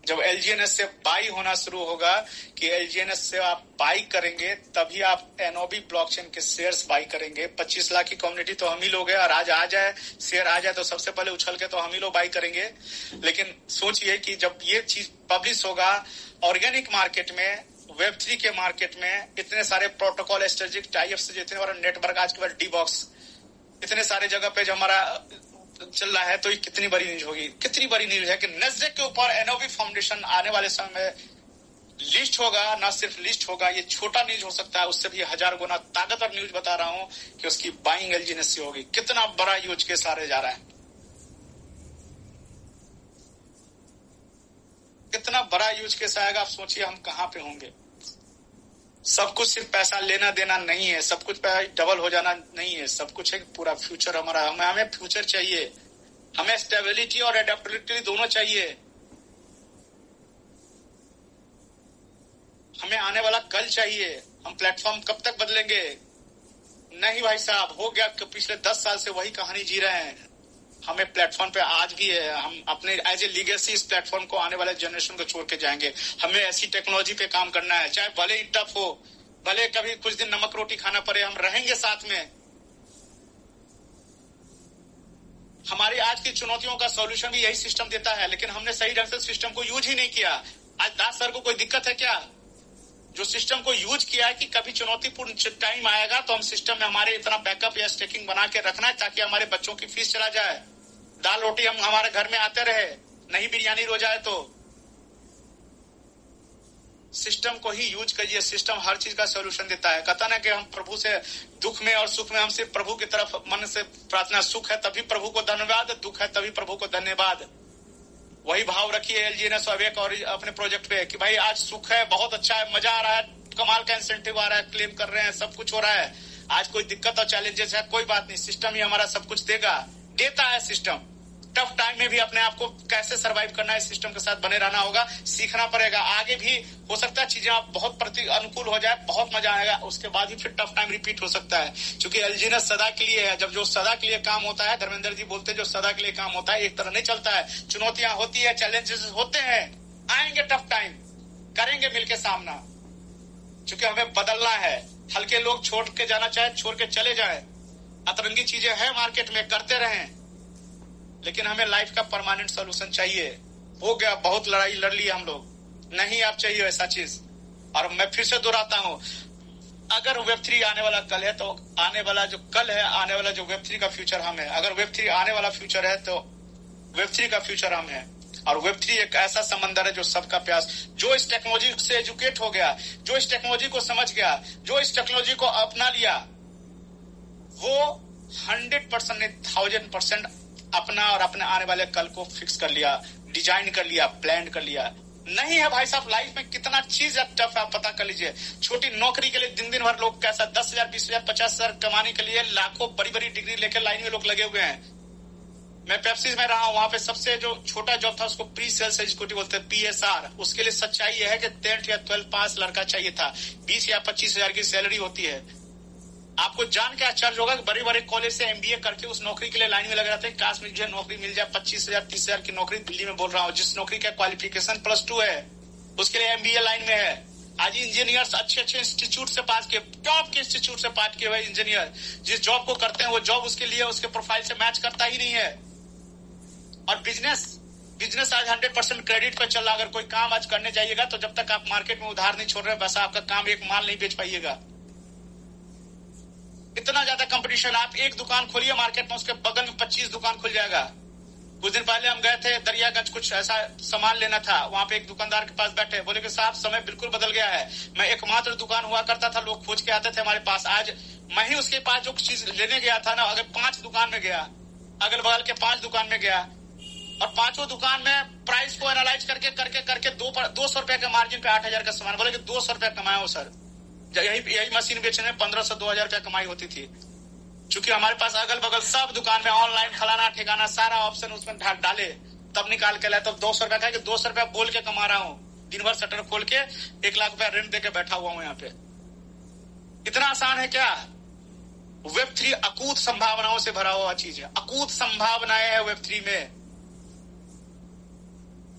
जब LGNS से बाई होना शुरू होगा। कि LGNS से आप बाई करेंगे तभी आप NOB ब्लॉकचेन के शेयर्स बाई करेंगे। 25 लाख की कम्युनिटी तो हम ही लोग हैं और आज आ जाए शेयर आ जाए तो सबसे पहले उछल के तो हम ही लोग बाई करेंगे। लेकिन सोचिए कि जब ये चीज पब्लिश होगा ऑर्गेनिक मार्केट में, Web3 के मार्केट में, इतने सारे प्रोटोकॉल स्ट्रेटेजिक टाइप्स, जितने बड़ा नेटवर्क आज के बाद D-Box, इतने सारे जगह पे जो हमारा चल रहा है, तो ये कितनी बड़ी न्यूज होगी। कितनी बड़ी न्यूज है कि नेस्डेक के ऊपर NOB फाउंडेशन आने वाले समय में लिस्ट होगा। ना सिर्फ लिस्ट होगा, ये छोटा न्यूज हो सकता है, उससे भी 1000 गुना ताकतवर न्यूज बता रहा हूं कि उसकी बाइंग LGNS से होगी। कितना बड़ा यूज केस आ जा रहा है, कितना बड़ा यूज केस आएगा। आप सोचिए हम कहां पे होंगे। सब कुछ सिर्फ पैसा लेना देना नहीं है, सब कुछ डबल हो जाना नहीं है, सब कुछ है पूरा फ्यूचर हमारा। हमें फ्यूचर चाहिए, हमें स्टेबिलिटी और एडेप्टेबिलिटी दोनों चाहिए। हमें आने वाला कल चाहिए। हम प्लेटफॉर्म कब तक बदलेंगे? नहीं भाई साहब, हो गया कि पिछले 10 साल से वही कहानी जी रहे हैं। हमें प्लेटफॉर्म पे आज भी है, हम अपने एज ए लीगेसी इस प्लेटफॉर्म को आने वाले जनरेशन को छोड़ के जाएंगे। हमें ऐसी टेक्नोलॉजी पे काम करना है, चाहे भले ही टफ हो, भले कभी कुछ दिन नमक रोटी खाना पड़े, हम रहेंगे साथ में। हमारी आज की चुनौतियों का सॉल्यूशन भी यही सिस्टम देता है, लेकिन हमने सही ढंग से सिस्टम को यूज ही नहीं किया। आज दास सर को कोई दिक्कत है क्या? जो सिस्टम को यूज किया है कि कभी चुनौतीपूर्ण टाइम आएगा तो हम सिस्टम में हमारे इतना बैकअप या स्टेकिंग बना के रखना है ताकि हमारे बच्चों की फीस चला जाए, दाल रोटी हम हमारे घर में आते रहे, नहीं बिरयानी रो जाए तो। सिस्टम को ही यूज करिए, सिस्टम हर चीज का सॉल्यूशन देता है। कहता ना कि हम प्रभु से दुख में और सुख में हम सिर्फ प्रभु की तरफ मन से प्रार्थना, सुख है तभी प्रभु को धन्यवाद, दुख है तभी प्रभु को धन्यवाद। वही भाव रखिए एलजीएनएस अवेक और अपने प्रोजेक्ट पे कि भाई आज सुख है, बहुत अच्छा है, मजा आ रहा है, कमाल का इंसेंटिव आ रहा है, क्लेम कर रहे हैं, सब कुछ हो रहा है। आज कोई दिक्कत और चैलेंजेस है, कोई बात नहीं, सिस्टम ही हमारा सब कुछ देगा, देता है सिस्टम। टफ टाइम में भी अपने आप को कैसे सरवाइव करना है, सिस्टम के साथ बने रहना होगा, सीखना पड़ेगा। आगे भी हो सकता है चीजें आप बहुत प्रति अनुकूल हो जाए, बहुत मजा आएगा, उसके बाद ही फिर टफ टाइम रिपीट हो सकता है, क्योंकि एलजीएनएस सदा के लिए है। जब जो सदा के लिए काम होता है, धर्मेंद्र जी बोलते हैं जो सदा के लिए काम होता है एक तरह नहीं चलता है। चुनौतियां होती है, चैलेंजेस होते हैं, आएंगे टफ टाइम, करेंगे मिलकर सामना, क्योंकि हमें बदलना है। हल्के लोग छोड़ के जाना चाहे छोड़ के चले जाए, अतरंगी चीजें हैं मार्केट में, करते रहें, लेकिन हमें लाइफ का परमानेंट सोल्यूशन चाहिए। हो गया, बहुत लड़ाई लड़ ली हम लोग, नहीं आप चाहिए ऐसा चीज। और मैं फिर से दोहराता हूं, अगर वेब3 आने वाला कल है तो आने वाला जो कल है, आने वाला जो वेब3 का फ्यूचर हम है। अगर वेब3 आने वाला फ्यूचर है तो वेब3 का फ्यूचर हम है। और वेब3 एक ऐसा समंदर है जो सबका प्यास, जो इस टेक्नोलॉजी से एजुकेट हो गया, जो इस टेक्नोलॉजी को समझ गया, जो इस टेक्नोलॉजी को अपना लिया, वो 100% नहीं 1000% अपना और अपने आने वाले कल को फिक्स कर लिया, डिजाइन कर लिया, प्लान कर लिया। नहीं है भाई साहब, लाइफ में कितना चीज टफ है, आप पता कर लीजिए। छोटी नौकरी के लिए दिन दिन भर लोग कैसा 10,000, 20,000, 50,000 कमाने के लिए लाखों बड़ी बड़ी डिग्री लेकर लाइन में लोग लगे हुए हैं। मैं पेप्सी में रहा हूं, वहां पे सबसे जो छोटा जॉब था उसको प्री सेल्स एग्जीक्यूटिव बोलते हैं, PSR। उसके लिए सच्चाई यह है कि 10th या 12th पास लड़का चाहिए था, 20 या 25,000 की सैलरी होती है। आपको जान के आश्चर्य होगा कि बड़े बड़े कॉलेज से MBA करके उस नौकरी के लिए लाइन में लग रहते हैं, काश मुझे नौकरी मिल जाए, 25,000, 30,000 की नौकरी दिल्ली में बोल रहा हूँ, जिस नौकरी का क्वालिफिकेशन +2 है, उसके लिए MBA लाइन में है। आज इंजीनियर्स अच्छे अच्छे इंस्टीट्यूट से पास के, टॉप के इंस्टीट्यूट से पास के हुए इंजीनियर जिस जॉब को करते हैं वो जॉब उसके लिए उसके प्रोफाइल से मैच करता ही नहीं है। और बिजनेस आज 100% क्रेडिट पे चल रहा। अगर कोई काम आज करने जाइएगा तो जब तक आप मार्केट में उधार नहीं छोड़ रहे, वैसा आपका काम एक माल नहीं बेच पाइएगा। इतना ज्यादा कंपटीशन, आप एक दुकान खोलिए मार्केट में, उसके बगल में 25 दुकान खुल जाएगा। कुछ दिन पहले हम गए थे दरियागंज, कुछ ऐसा सामान लेना था, वहां पे एक दुकानदार के पास बैठे, बोले कि साहब समय बिल्कुल बदल गया है, मैं एकमात्र दुकान हुआ करता था, लोग खोज के आते थे हमारे पास, आज मैं ही उसके पास जो चीज लेने गया था ना, अगर 5 दुकान में गया, अगल बगल के 5 दुकान में गया, और 5 दुकान में प्राइस को एनालाइज करके 200 रुपए के मार्जिन पे 8,000 का सामान, बोले कि 200 रुपया कमाया हो सर। यही मशीन बेचने में 1500 से 2,000 रुपया कमाई होती थी। चूंकि हमारे पास अगल बगल सब दुकान में ऑनलाइन फलाना ठिकाना सारा ऑप्शन उसमें डाले, तब निकाल के लाए, तब 200 रुपया कि 200 रुपया बोल के कमा रहा हूँ। दिन भर शटर खोल के 1 लाख रुपया रेंट दे के बैठा हुआ हूँ यहाँ पे। इतना आसान है क्या? वेब3 अकूत संभावनाओं से भरा हुआ चीज है, अकूत संभावनाएं है वेब3 में।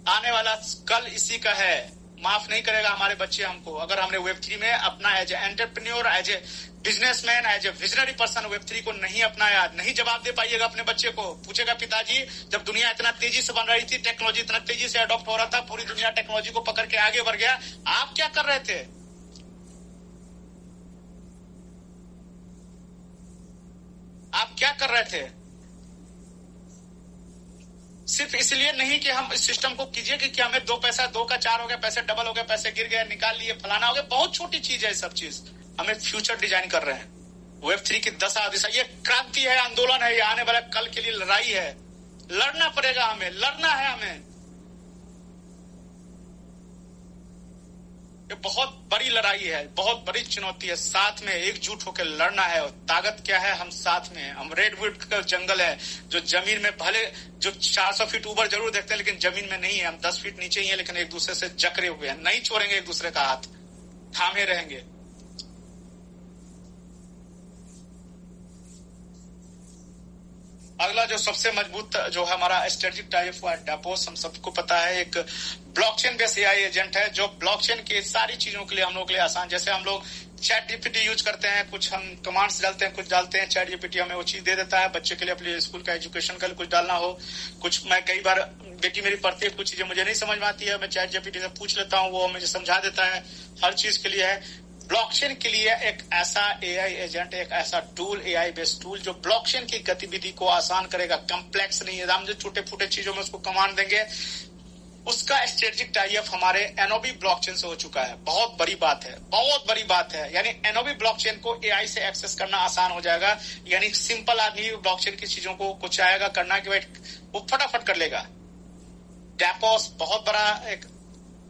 आने वाला कल इसी का है, माफ नहीं करेगा हमारे बच्चे हमको अगर हमने वेब3 में अपना as a entrepreneur, as a businessman, as a visionary person वेब3 को नहीं अपनाया। नहीं जवाब दे पाइएगा अपने बच्चे को। पूछेगा पिताजी जब दुनिया इतना तेजी से बन रही थी, टेक्नोलॉजी इतना तेजी से अडॉप्ट हो रहा था, पूरी दुनिया टेक्नोलॉजी को पकड़ के आगे बढ़ गया, आप क्या कर रहे थे? आप क्या कर रहे थे? सिर्फ इसलिए नहीं कि हम इस सिस्टम को कीजिए कि हमें 2 पैसा 2 का 4 हो गया, पैसे डबल हो गए, पैसे गिर गए, निकाल लिए, फलाना हो गया, बहुत छोटी चीज है सब चीज। हमें फ्यूचर डिजाइन कर रहे हैं। वेब3 की दशा दिशा, ये क्रांति है, आंदोलन है, ये आने वाले कल के लिए लड़ाई है, लड़ना पड़ेगा हमें, लड़ना है हमें। ये बहुत बड़ी लड़ाई है, बहुत बड़ी चुनौती है, साथ में एकजुट होकर लड़ना है। और ताकत क्या है? हम साथ में हैं। हम रेडवुड का जंगल है जो जमीन में भले जो 400 फीट ऊपर जरूर देखते हैं, लेकिन जमीन में नहीं है। हम 10 फीट नीचे ही है, लेकिन एक दूसरे से जकड़े हुए हैं, नहीं छोड़ेंगे एक दूसरे का हाथ, थामे रहेंगे। अगला जो सबसे मजबूत जो हमारा स्ट्रेटेजिक टाइप हुआ डेपोस, हम सबको पता है, एक ब्लॉकचेन बेस्ड AI एजेंट है जो ब्लॉकचेन की सारी चीजों के लिए हम लोग के लिए आसान, जैसे हम लोग चैट जीपीटी यूज करते हैं, कुछ हम कमांड्स डालते हैं, कुछ डालते हैं, चैट जीपीटी हमें वो चीज दे देता है। बच्चे के लिए अपने स्कूल का एजुकेशन का कुछ डालना हो, कुछ मैं कई बार बेटी मेरी पढ़ती है, कुछ चीजें मुझे नहीं समझ में आती है, मैं चैट जीपीटी से पूछ लेता हूँ, वो मुझे समझा देता है। हर चीज के लिए है। ब्लॉकचेन के लिए एक ऐसा एआई एजेंट, एक ऐसा टूल, एआई बेस्ड टूल जो ब्लॉकचेन की गतिविधि को आसान करेगा। कम्प्लेक्स नहीं है, हम जो छोटे छोटे चीजों में उसको कमांड देंगे, उसका स्ट्रेटेजिक टाई अप हमारे एनओबी ब्लॉकचेन से हो चुका है। बहुत बड़ी बात है, बहुत बड़ी बात है। यानी एनओबी ब्लॉकचेन को एआई से एक्सेस करना आसान हो जाएगा। यानी सिंपल आदमी ब्लॉकचेन की चीजों को कुछ आएगा करना कि वो फटाफट कर लेगा। डेपोस बहुत बड़ा एक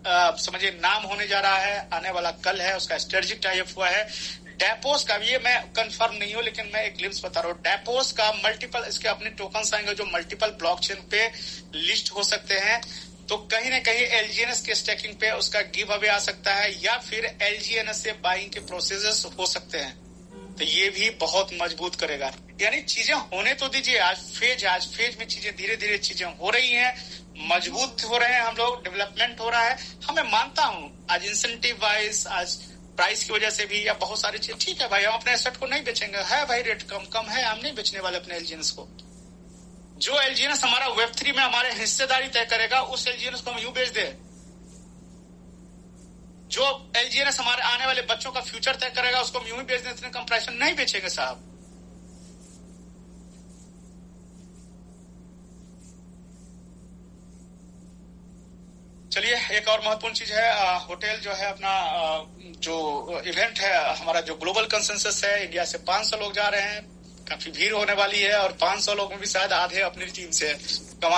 समझिए नाम होने जा रहा है, आने वाला कल है, उसका स्ट्रेटेजिक टाई अप हुआ है। डेपोस का भी मैं कंफर्म नहीं हूं, लेकिन मैं एक ग्लिम्स बता रहा हूँ। डेपोस का मल्टीपल, इसके अपने टोकन्स आएंगे जो मल्टीपल ब्लॉकचेन पे लिस्ट हो सकते हैं। तो कहीं ना कहीं एलजीएनएस के स्टेकिंग पे उसका गिव अवे आ सकता है, या फिर एलजीएनएस से बाइंग के प्रोसेसेस हो सकते हैं। तो ये भी बहुत मजबूत करेगा। यानी चीजें होने तो दीजिए, आज फेज में चीजें धीरे धीरे चीजें हो रही हैं, मजबूत हो रहे हैं हम लोग, डेवलपमेंट हो रहा है। हमें मानता हूं आज इंसेंटिव वाइज, आज प्राइस की वजह से भी, या बहुत सारी चीज, ठीक है भाई हम अपने एसेट को नहीं बेचेंगे, है भाई रेट कम है, हम नहीं बेचने वाले अपने एलजीएनएस को। जो एलजीएनएस हमारा वेब3 में हमारे हिस्सेदारी तय करेगा, उस एलजीएनएस को हम यूं बेच दे। जो एलजीएनएस हमारे आने वाले बच्चों का फ्यूचर तय करेगा, उसको हम यूं ही बेच दें, इतने कम प्राइस में नहीं बेचेंगे साहब। चलिए, एक और महत्वपूर्ण चीज है, होटल जो है अपना जो इवेंट है हमारा, जो ग्लोबल कंसेंसस है, इंडिया से 500 लोग जा रहे हैं, काफी भीड़ होने वाली है, और 500 लोग में भी शायद आधे अपनी टीम से। कमाल